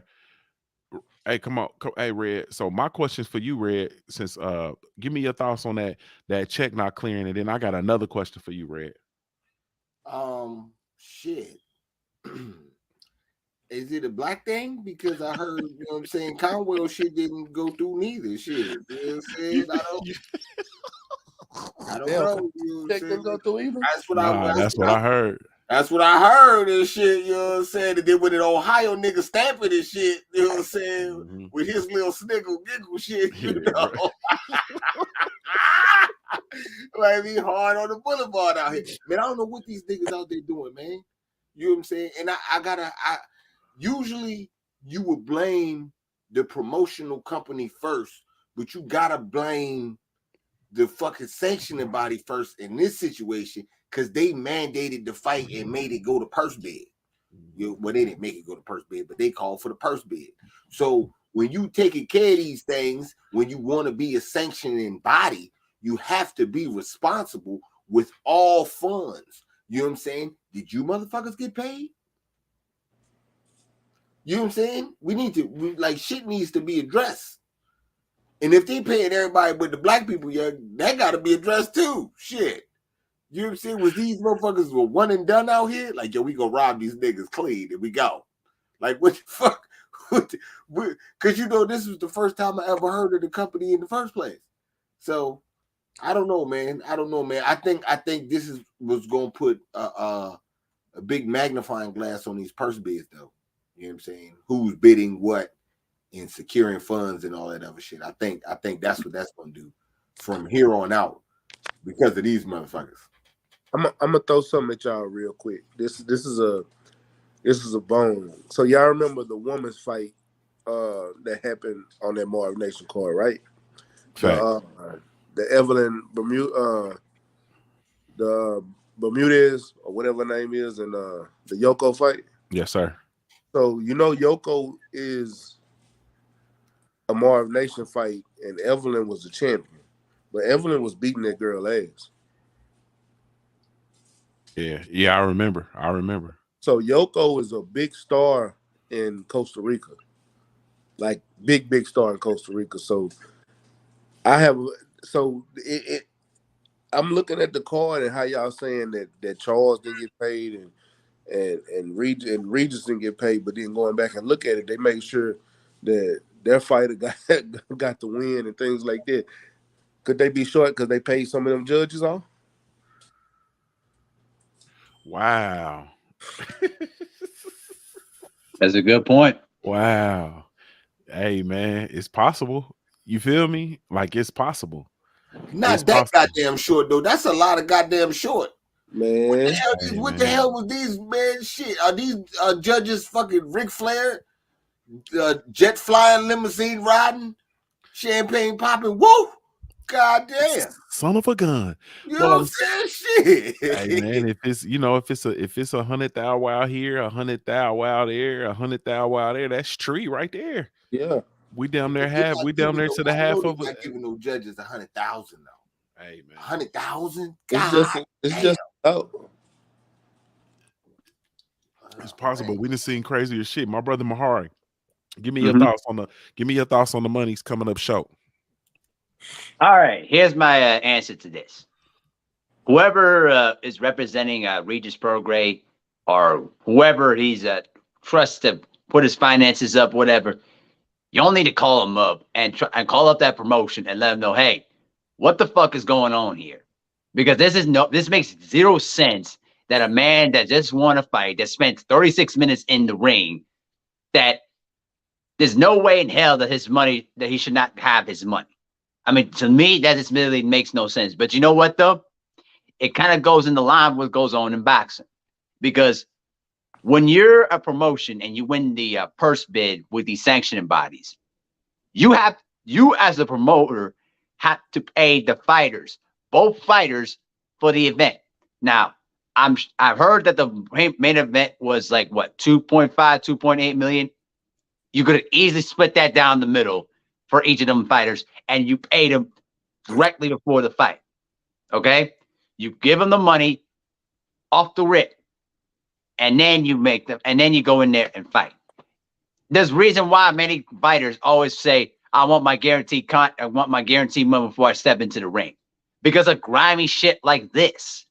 Hey, come on. Hey, Red. So my questions for you, Red, since give me your thoughts on that check not clearing, and then I got another question for you, Red. Shit. Is it a black thing? Because I heard, you know what I'm saying, Conwell shit didn't go through neither. Shit. You know what I'm saying? I don't know. You know what I'm Check saying? didn't go through either. That's what I heard. That's what I heard and shit, you know what I'm saying? And then with an Ohio nigga stamping and shit, you know what I'm saying? With his little sniggle giggle shit, you know. Like be hard on the boulevard out here. Man, I don't know what these niggas out there doing, man. You know what I'm saying? And I usually you would blame the promotional company first, but you gotta blame the fucking sanctioning body first in this situation, because they mandated the fight and made it go to purse bid. Well, they didn't make it go to purse bid, but they called for the purse bid. So when you taking care of these things, when you want to be a sanctioning body, you have to be responsible with all funds. You know what I'm saying? Did you motherfuckers get paid? You know what I'm saying? Shit needs to be addressed. And if they paying everybody but the black people, that got to be addressed too. Shit. You know what I'm saying? Was these motherfuckers were one and done out here? Like, we gonna rob these niggas clean and we go. Like, what the fuck? Because, this was the first time I ever heard of the company in the first place. So, I don't know, man. I think this was gonna put a big magnifying glass on these purse bids, though. You know what I'm saying? Who's bidding what and securing funds and all that other shit. I think that's what that's gonna do from here on out because of these motherfuckers. I'm gonna throw something at y'all real quick. This is a bone. So y'all remember the women's fight that happened on that Marv Nation card, right? The Evelyn the Bermudez or whatever her name is, and the Yoko fight. Yes, sir. So Yoko is a Marv Nation fight, and Evelyn was the champion, but Evelyn was beating that girl ass. Yeah, I remember. So Yoko is a big star in Costa Rica, like big star in Costa Rica. So I'm looking at the card and how y'all saying that Charles didn't get paid and Regis didn't get paid, but then going back and look at it, they made sure that their fighter got the win and things like that. Could they be short because they paid some of them judges off? Wow. That's a good point. Wow. Hey, man, it's possible. You feel me? Like, it's possible. Not that goddamn short, though. That's a lot of goddamn short. Man. What the hell was these, man? Shit. Are these judges fucking Ric Flair? Jet flying, limousine riding, champagne popping? Woo! Goddamn. Son of a gun. You know what I'm saying? Shit. Hey, man, if it's a 100,000 out here, 100,000 out there, 100,000 out there, that's tree right there. Yeah. We down there to the half of it. Not giving no judges 100,000 though. Hey, man. 100,000? It's just out. It's possible. We done seen crazier shit. My brother Mahari, give me your thoughts on the money's coming up show. All right, here's my answer to this. Whoever is representing Regis Prograis or whoever he's trusts to put his finances up, whatever, you all need to call him up and call up that promotion and let him know, hey, what the fuck is going on here? Because this makes zero sense that a man that just won a fight, that spent 36 minutes in the ring, that there's no way in hell that he should not have his money. I mean, to me, that just really makes no sense. But you know what, though? It kind of goes in the line with what goes on in boxing. Because when you're a promotion and you win the purse bid with these sanctioning bodies, you as a promoter have to pay the fighters, both fighters, for the event. Now, I've heard that the main event was like, what, 2.5, 2.8 million? You could easily split that down the middle for each of them fighters, and you paid them directly before the fight. Okay? You give them the money off the rip, and then you make them, and then you go in there and fight. There's a reason why many fighters always say, I want my guaranteed money before I step into the ring. Because of grimy shit like this.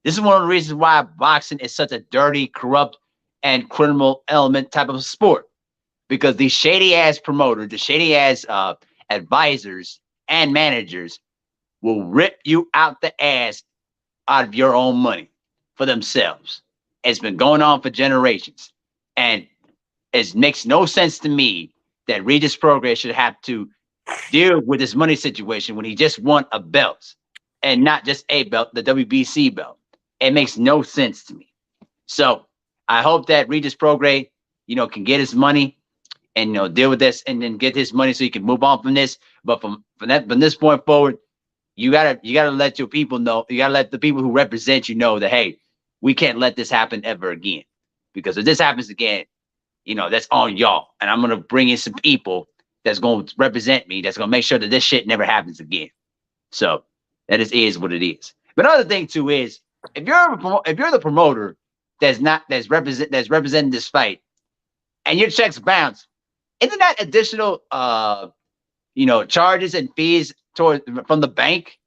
This is one of the reasons why boxing is such a dirty, corrupt, and criminal element type of sport. Because these shady ass promoters, the shady ass advisors and managers will rip you out the ass out of your own money for themselves. It's been going on for generations. And it makes no sense to me that Regis Prograis should have to deal with this money situation when he just won a belt and not just a belt, the WBC belt. It makes no sense to me. So I hope that Regis Prograis, can get his money and deal with this and then get his money so he can move on from this. But from this point forward, you gotta let your people know. You gotta let the people who represent you know that, hey, we can't let this happen ever again. Because if this happens again, that's on y'all. And I'm going to bring in some people that's going to represent me, that's going to make sure that this shit never happens again. So that is what it is. But another thing too is, if you're the promoter that's representing this fight and your checks bounce, isn't that additional charges and fees from the bank?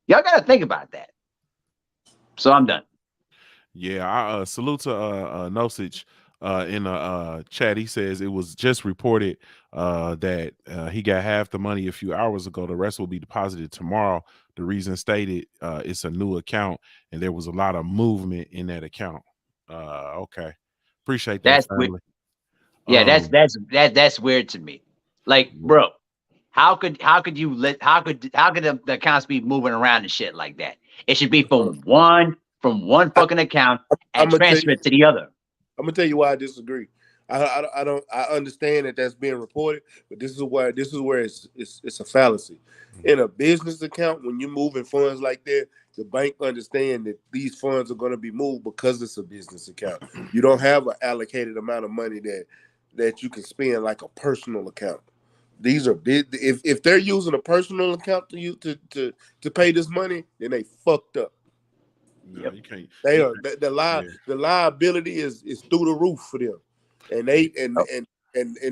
Y'all got to think about that. So I'm done. Yeah, I salute to Nosich in a chat. He says it was just reported that he got half the money a few hours ago. The rest will be deposited tomorrow. The reason stated it's a new account and there was a lot of movement in that account. Okay, appreciate that. That's weird. Yeah, that's weird to me. Like, bro, how could the accounts be moving around and shit like that? It should be from one fucking account and transfer it to the other. I'm gonna tell you why I disagree. I understand that that's being reported, but this is where it's a fallacy. In a business account, when you're moving funds like that, the bank understand that these funds are going to be moved because it's a business account. You don't have an allocated amount of money that you can spend like a personal account. These are big. If they're using a personal account to pay this money, then they fucked up. No, you can't. They are the liability is through the roof for them, and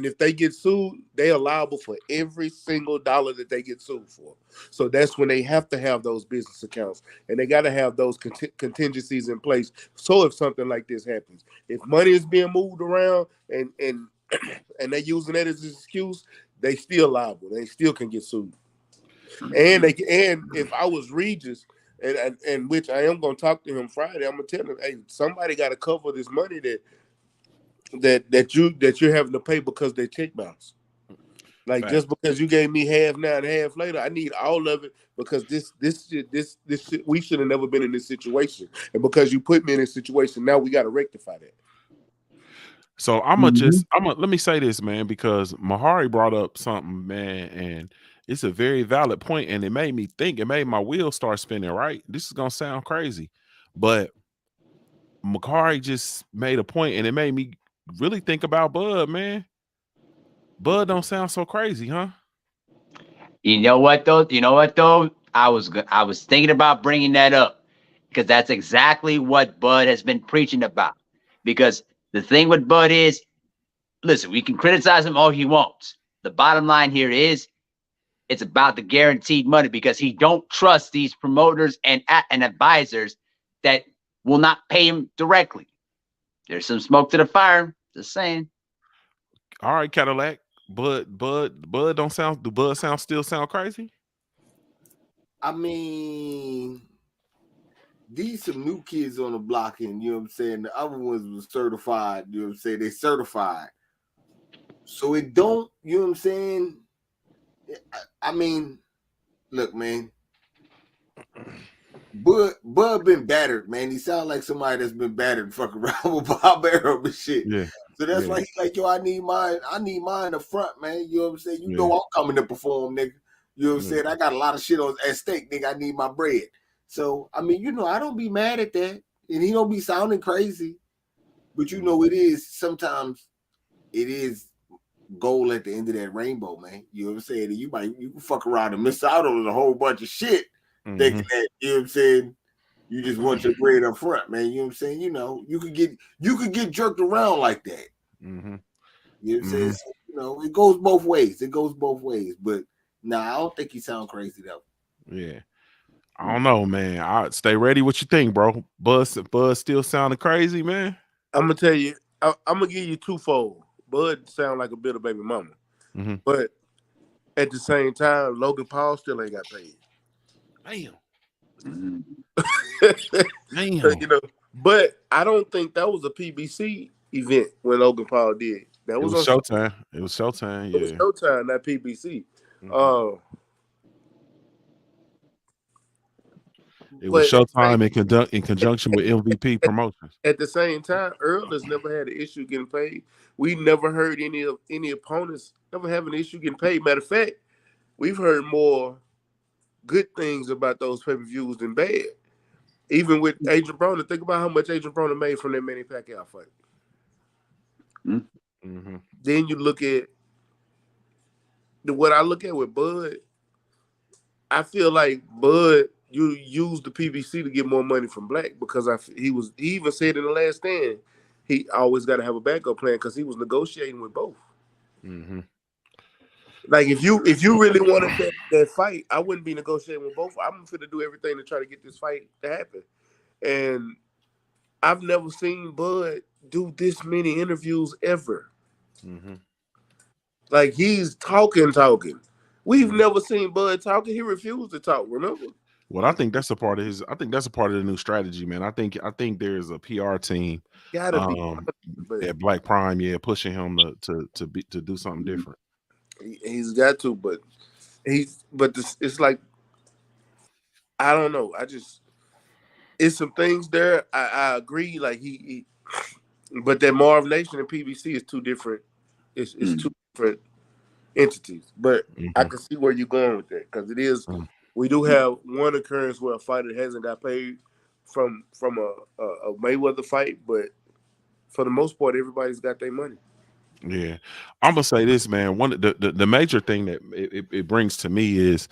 if they get sued, they are liable for every single dollar that they get sued for. So that's when they have to have those business accounts, and they got to have those contingencies in place. So if something like this happens, if money is being moved around and they're using that as an excuse, they still liable. They still can get sued. And if I was Regis. And which I am gonna talk to him Friday. I'm gonna tell him, hey, somebody got to cover this money that you're having to pay because they check bounce. Like just because you gave me half now and half later, I need all of it because this shit, we should have never been in this situation, and because you put me in this situation, now we got to rectify that. So let me say this, man, because Mahari brought up something, man, and it's a very valid point, and it made me think. It made my wheels start spinning. Right, this is gonna sound crazy, but Mahari just made a point, and it made me really think about Bud, man. Bud don't sound so crazy, huh? You know what though? I was thinking about bringing that up because that's exactly what Bud has been preaching about. Because the thing with Bud is, listen, we can criticize him all he wants. The bottom line here is, it's about the guaranteed money because he don't trust these promoters and advisors that will not pay him directly. There's some smoke to the fire. Just saying. All right, Cadillac. Bud don't sound. Do Bud still sound crazy? I mean, these some new kids on the block, and you know what I'm saying. The other ones was certified. You know what I'm saying. They certified. So it don't. You know what I'm saying. I mean, look, man. Bud been battered, man. He sound like somebody that's been battered, fucking around with Bob Arrow and shit. Yeah. So that's why he's like, yo, I need mine up front, man. You know what I'm saying? You know I'm coming to perform, nigga. You know what I'm saying? I got a lot of shit at stake, nigga. I need my bread. So, I mean, I don't be mad at that. And he don't be sounding crazy. But it is, sometimes it is gold at the end of that rainbow, man. You know what I'm saying? And you can fuck around and miss out on a whole bunch of shit thinking that, you know what I'm saying, you just want your bread up front, man. You know what I'm saying? You know, you could get jerked around like that. Mm-hmm. You know what I'm saying? So, you know, it goes both ways. It goes both ways. But I don't think he sound crazy though. Yeah. I don't know, man. I stay ready. What you think, bro? Buzz still sounding crazy, man. I'm gonna tell you. I'm gonna give you twofold. Bud sound like a bit of baby mama, but at the same time, Logan Paul still ain't got paid. Damn. You know, but I don't think that was a PBC event when Logan Paul did. That It was was on Showtime. It was Showtime. It was Yeah. Showtime, not PBC. It was But Showtime in conjunction with MVP Promotions. at the same time, Earl has never had an issue getting paid. We never heard any opponents ever have an issue getting paid. Matter of fact, we've heard more good things about those pay-per-views than bad. Even with Adrian Broner, think about how much Adrian Broner made from that Manny Pacquiao fight. Then you look at what I look at with Bud. I feel like Bud, you use the PBC to get more money from Black because he even said in the last stand he always got to have a backup plan because he was negotiating with both. Like if you really wanted that fight, I wouldn't be negotiating with both. I'm fit to do everything to try to get this fight to happen. And I've never seen Bud do this many interviews ever. Like he's talking. We've never seen Bud talking. He refused to talk. Remember? Well, I think that's a part of his. I think that's a part of the new strategy, man. I think there's a PR team at Black Prime, pushing him to do something different. He's got to, but it's like I don't know. It's some things there. I agree. Like he but that Marv Nation and PBC is two different. It's two different entities. But I can see where you're going with that because it is. We do have one occurrence where a fighter hasn't got paid from a Mayweather fight, but for the most part, everybody's got their money. Yeah, I'm gonna say this, man. One of the major thing that it brings to me is,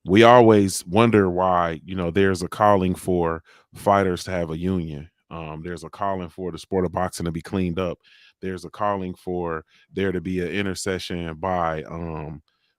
we always wonder why there's a calling for fighters to have a union. There's a calling for the sport of boxing to be cleaned up. There's a calling for there to be an intercession by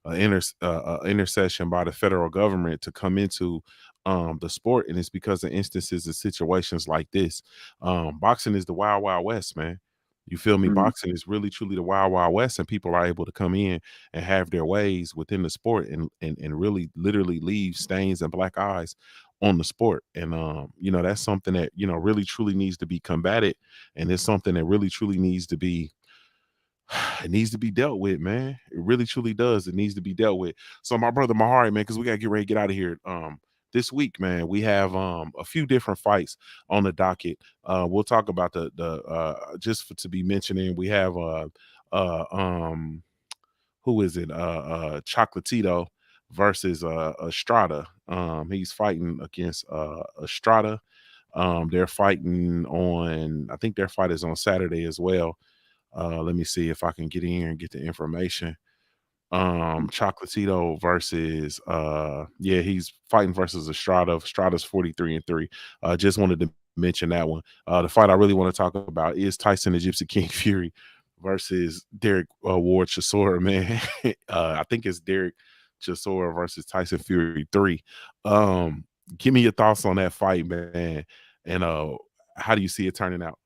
intercession by the federal government to come into the sport, and it's because of instances and situations like this. Boxing is the wild, wild west, man. You feel me? Boxing is really truly the wild, wild west, and people are able to come in and have their ways within the sport and really literally leave stains and black eyes on the sport. And that's something that really truly needs to be combated, and it's something that really truly needs to be dealt with, man. It really truly does. It needs to be dealt with. So my brother Mahari, man, because we gotta get ready to get out of here. This week, man, we have a few different fights on the docket. We'll talk about the to be mentioning. We have who is it? Chocolatito versus Estrada. He's fighting against Estrada. They're fighting on. I think their fight is on Saturday as well. Let me see if I can get in here and get the information. Chocolatito versus he's fighting versus Estrada. Estrada's 43-3. Just wanted to mention that one. The fight I really want to talk about is Tyson the Gypsy King Fury versus Derek Ward Chisora, man. I think it's Derek Chisora versus Tyson Fury 3. Give me your thoughts on that fight, man, and how do you see it turning out?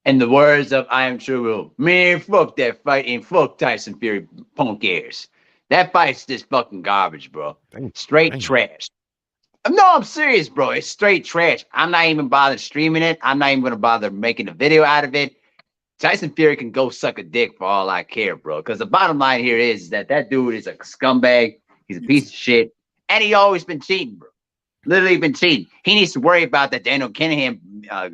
In the words of I Am True, man, fuck that fight and fuck Tyson Fury punk ears. That fight's just fucking garbage, bro. Straight trash. No, I'm serious, bro. It's straight trash. I'm not even bothering streaming it. I'm not even going to bother making a video out of it. Tyson Fury can go suck a dick for all I care, bro. Because the bottom line here is that dude is a scumbag. He's a piece of shit. And he always been cheating, bro. Literally been cheating. He needs to worry about that Daniel Kinahan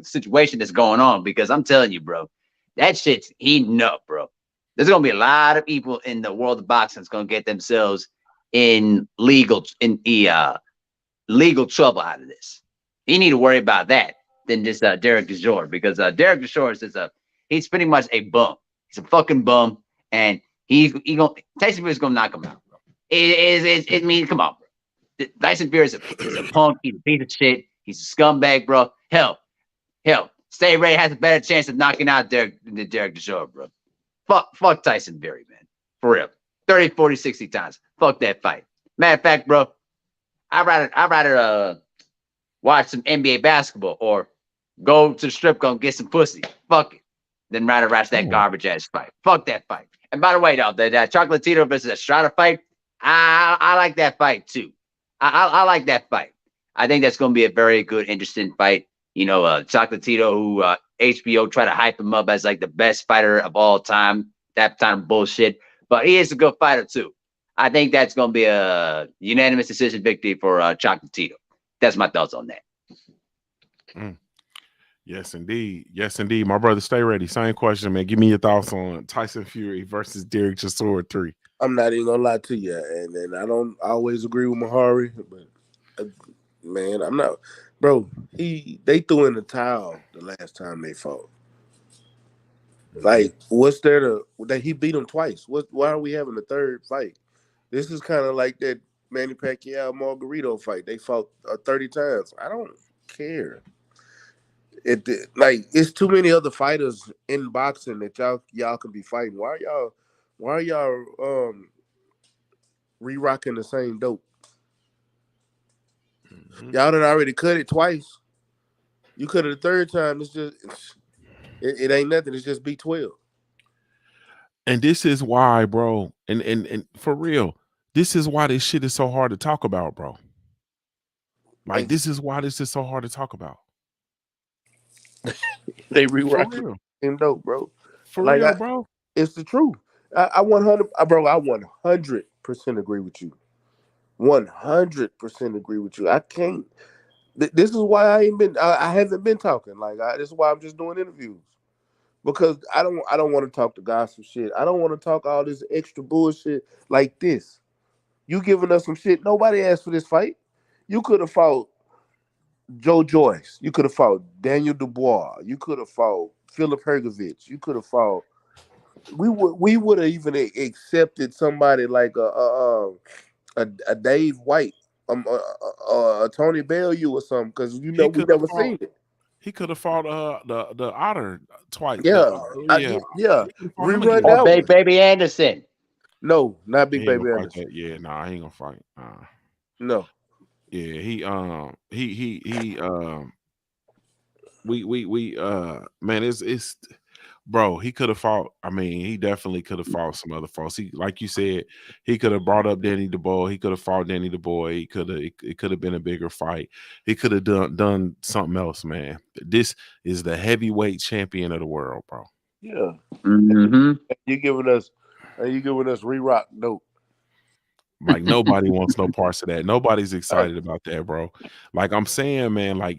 situation that's going on, because I'm telling you, bro, that shit's heating up, bro. There's gonna be a lot of people in the world of boxing that's gonna get themselves in legal trouble out of this. He need to worry about that than just Derek Desjour, because Derek Desjour he's pretty much a bum. He's a fucking bum, and Tyson Fury's gonna knock him out, bro. I mean, come on, bro. Tyson Fury is a punk. He's a piece of shit. He's a scumbag, bro. Hell, Stay Ready has a better chance of knocking out Derek Chisora, bro. Fuck Tyson Fury, man. For real. 30, 40, 60 times. Fuck that fight. Matter of fact, bro, I'd rather watch some NBA basketball or go to the strip club and get some pussy. Fuck it. Then rather watch that garbage ass fight. Fuck that fight. And by the way, though, the Chocolatito versus Estrada fight, I like that fight too. I like that fight. I think that's going to be a very good, interesting fight. You know, Chocolatito, who HBO tried to hype him up as like the best fighter of all time. That time bullshit. But he is a good fighter too. I think that's going to be a unanimous decision victory for Chocolatito. That's my thoughts on that. Yes, indeed. Yes, indeed. My brother, stay ready. Same question, man. Give me your thoughts on Tyson Fury versus Derek Chisora 3. I'm not even gonna lie to you, and I don't always agree with Mahari, but man, I'm not, bro. They threw in the towel the last time they fought. Like, what's there to that he beat him twice? Why are we having a third fight? This is kind of like that Manny Pacquiao Margarito fight. They fought 30 times. I don't care. It's too many other fighters in boxing that y'all can be fighting. Why are y'all re-rocking the same dope? Y'all done already cut it twice. You cut it a third time. It's just it ain't nothing. It's just B12. And this is why, bro, and for real, this is why this shit is so hard to talk about, bro. Like, this is why this is so hard to talk about. They re-rock him dope, bro. For real, bro. It's the truth. I 100% agree with you. 100% agree with you. I can't. This is why I haven't been talking. This is why I'm just doing interviews, because I don't want to talk the gossip shit. I don't want to talk all this extra bullshit like this. You giving us some shit. Nobody asked for this fight. You could have fought Joe Joyce. You could have fought Daniel Dubois. You could have fought Philip Hergovich. You could have fought. We would have even accepted somebody like a Dave White, a Tony Bellew or something, because we've never seen it. He could have fought the Otter twice. Yeah. Rerun that Big Baby Anderson. No, not Big Baby Anderson. Yeah, I ain't gonna fight. No. Yeah, man, it's bro, he could have fought. I mean, he definitely could have fought some other folks. He, like you said, he could have brought up Danny DeBoy. He could have fought Danny DeBoy. It could have been a bigger fight. He could have done something else, man. This is the heavyweight champion of the world, bro. Yeah. Mm-hmm. You giving us re-rock dope. Like, nobody wants no parts of that. Nobody's excited about that, bro. Like I'm saying, man, like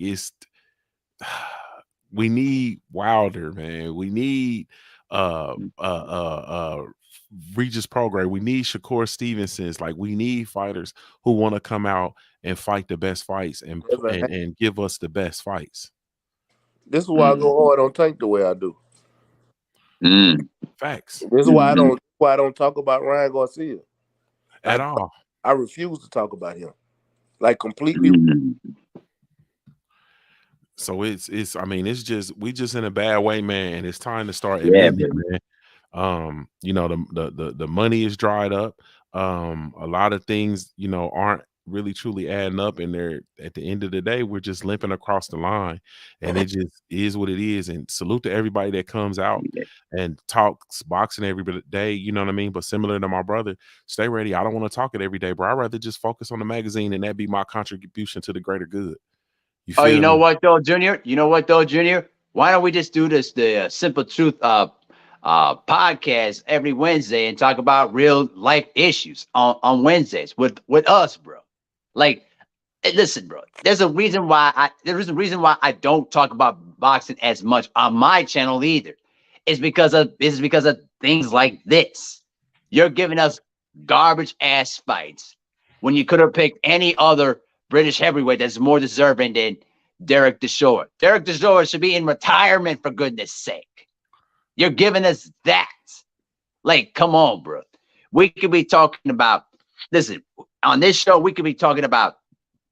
we need Wilder, man. We need Regis Prograis. We need Shakur Stevenson's. Like, we need fighters who want to come out and fight the best fights and give us the best fights. This is why I go hard on Tank the way I do. Facts. This is why I don't talk about Ryan Garcia at all. I refuse to talk about him. Like, completely. So it's I mean, it's just we just in a bad way, man. It's time to start admitting it, man. You know, the money is dried up. A lot of things, you know, aren't really truly adding up, and they're at the end of the day, we're just limping across the line, and it just is what it is. And salute to everybody that comes out and talks boxing every day, you know what I mean? But similar to my brother, stay ready. I don't want to talk it every day, bro. I'd rather just focus on the magazine, and that be my contribution to the greater good. You know what though, Junior? Why don't we just do the Simple Truth podcast every Wednesday and talk about real life issues on Wednesdays with us, bro? Like, listen, bro. There's a reason why I don't talk about boxing as much on my channel either. It's because of things like this. You're giving us garbage ass fights when you could have picked any other British heavyweight that's more deserving than Derek Chisora. Derek Chisora should be in retirement, for goodness sake. You're giving us that. Like, come on, bro. We could be talking about, listen, On this show, we could be talking about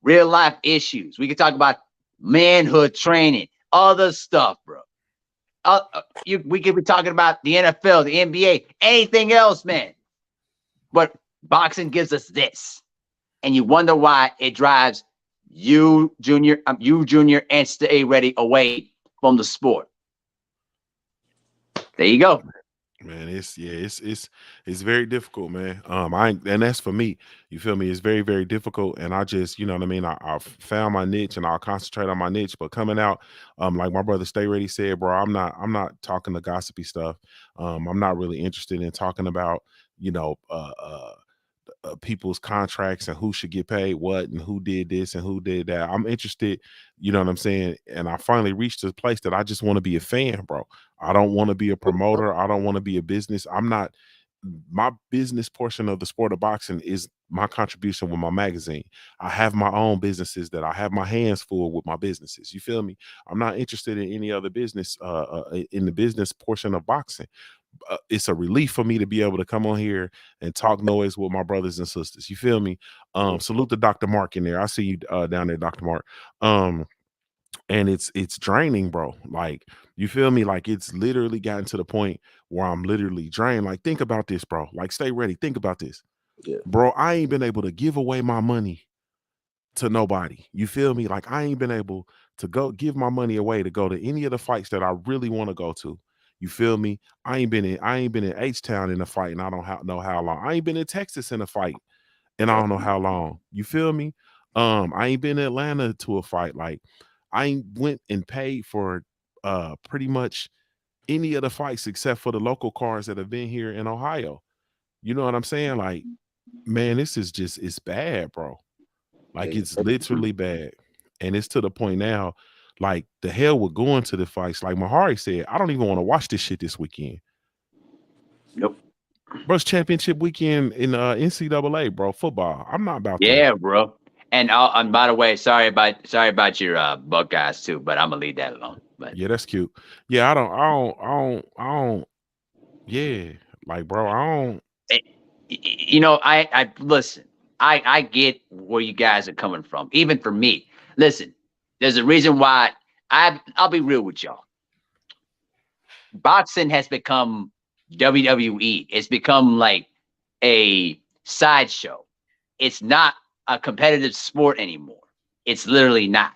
real life issues. We could talk about manhood training, other stuff, bro. We could be talking about the NFL, the NBA, anything else, man. But boxing gives us this, and you wonder why it drives you, Junior, and Stay Ready away from the sport. There you go. Man, it's very difficult, man. And that's for me. You feel me? It's very, very difficult. And I just, you know what I mean? I found my niche and I'll concentrate on my niche. But coming out, like my brother Stay Ready said, bro, I'm not talking the gossipy stuff. I'm not really interested in talking about, you know, people's contracts and who should get paid what and who did this and who did that. I'm interested, you know what I'm saying? And I finally reached a place that I just want to be a fan, bro. I don't want to be a promoter. I don't want to be a business. I'm not. My business portion of the sport of boxing is my contribution with my magazine. I have my own businesses that I have my hands full with my businesses. You feel me? I'm not interested in any other business in the business portion of boxing. It's a relief for me to be able to come on here and talk noise with my brothers and sisters. You feel me? Salute to Dr. Mark in there. I see you down there, Dr. Mark. And it's draining, bro. Like, you feel me? Like, it's literally gotten to the point where I'm literally drained. Like, think about this, bro. Like, stay ready. Think about this. Yeah. Bro, I ain't been able to give away my money to nobody. You feel me? Like, I ain't been able to go give my money away to go to any of the fights that I really want to go to. You feel me? I ain't been in H-Town in a fight and I don't know how long. I ain't been in Texas in a fight and I don't know how long. You feel me? I ain't been in Atlanta to a fight. Like, I ain't went and paid for pretty much any of the fights except for the local cars that have been here in Ohio. You know what I'm saying? Like, man, this is just, it's bad, bro. Like, it's literally bad. And it's to the point now, like, the hell with going to the fights. Like Mahari said, I don't even want to watch this shit this weekend. Nope. Bro, it's championship weekend in NCAA, bro, football. I'm not about that. Yeah, bro. And by the way, sorry about your Buckeyes too, but I'm gonna leave that alone. But yeah, that's cute. Yeah, I don't. Yeah, like, bro, I don't. You know, I listen. I get where you guys are coming from. Even for me, listen. There's a reason why I'll be real with y'all. Boxing has become WWE. It's become like a sideshow. It's not a competitive sport anymore. It's literally not.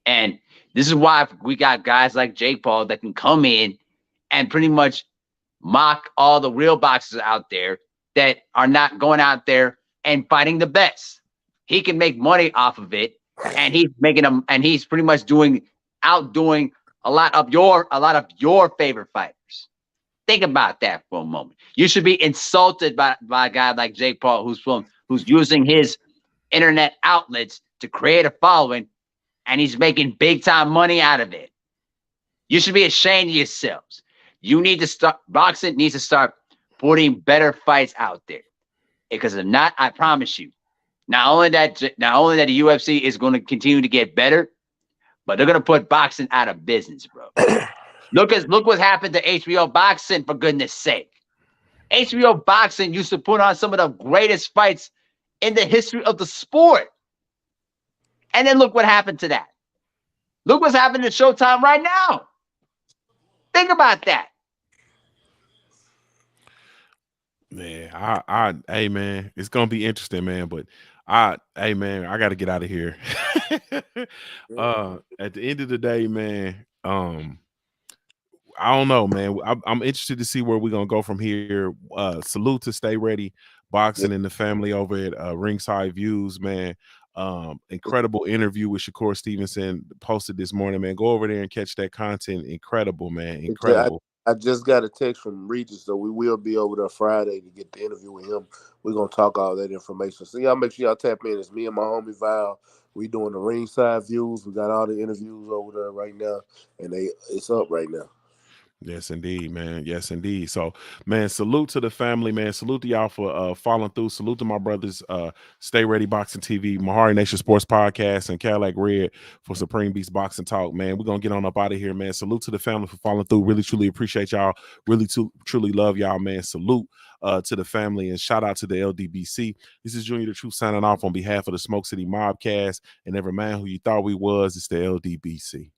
And this is why we got guys like Jake Paul that can come in and pretty much mock all the real boxers out there that are not going out there and fighting the best. He can make money off of it, and he's making them, and he's pretty much outdoing a lot of your favorite fighters. Think about that for a moment. You should be insulted by a guy like Jake Paul, who's using his internet outlets to create a following, and he's making big time money out of it. You should be ashamed of yourselves. You need to start, boxing needs to start putting better fights out there. Because if not, I promise you, not only that the UFC is going to continue to get better, but they're going to put boxing out of business, bro. Look what happened to HBO Boxing, for goodness sake. HBO Boxing used to put on some of the greatest fights in the history of the sport. And then look what happened to that. Look what's happening to Showtime right now. Think about that. Man, hey man, it's gonna be interesting, man. But hey man, I gotta get out of here. At the end of the day, man, I don't know, man. I'm interested to see where we're gonna go from here. Salute to Stay Ready Boxing and the family over at Ringside Views, man. Incredible interview with Shakur Stevenson posted this morning, man. Go over there and catch that content. Incredible, man. Incredible. I just got a text from Regis, so we will be over there Friday to get the interview with him. We're gonna talk all that information. So y'all make sure y'all tap in. It's me and my homie Val. We doing the Ringside Views. We got all the interviews over there right now, and it's up right now. Yes, indeed, man. Yes, indeed. So, man, salute to the family, man. Salute to y'all for following through. Salute to my brothers, Stay Ready Boxing TV, Mahari Nation Sports Podcast, and Cadillac Red for Supreme Beast Boxing Talk, man. We're gonna get on up out of here, man. Salute to the family for following through. Really, truly appreciate y'all. Really, truly love y'all, man. Salute to the family and shout out to the LDBC. This is Junior the Truth signing off on behalf of the Smoke City Mobcast. And never mind who you thought we was. It's the LDBC.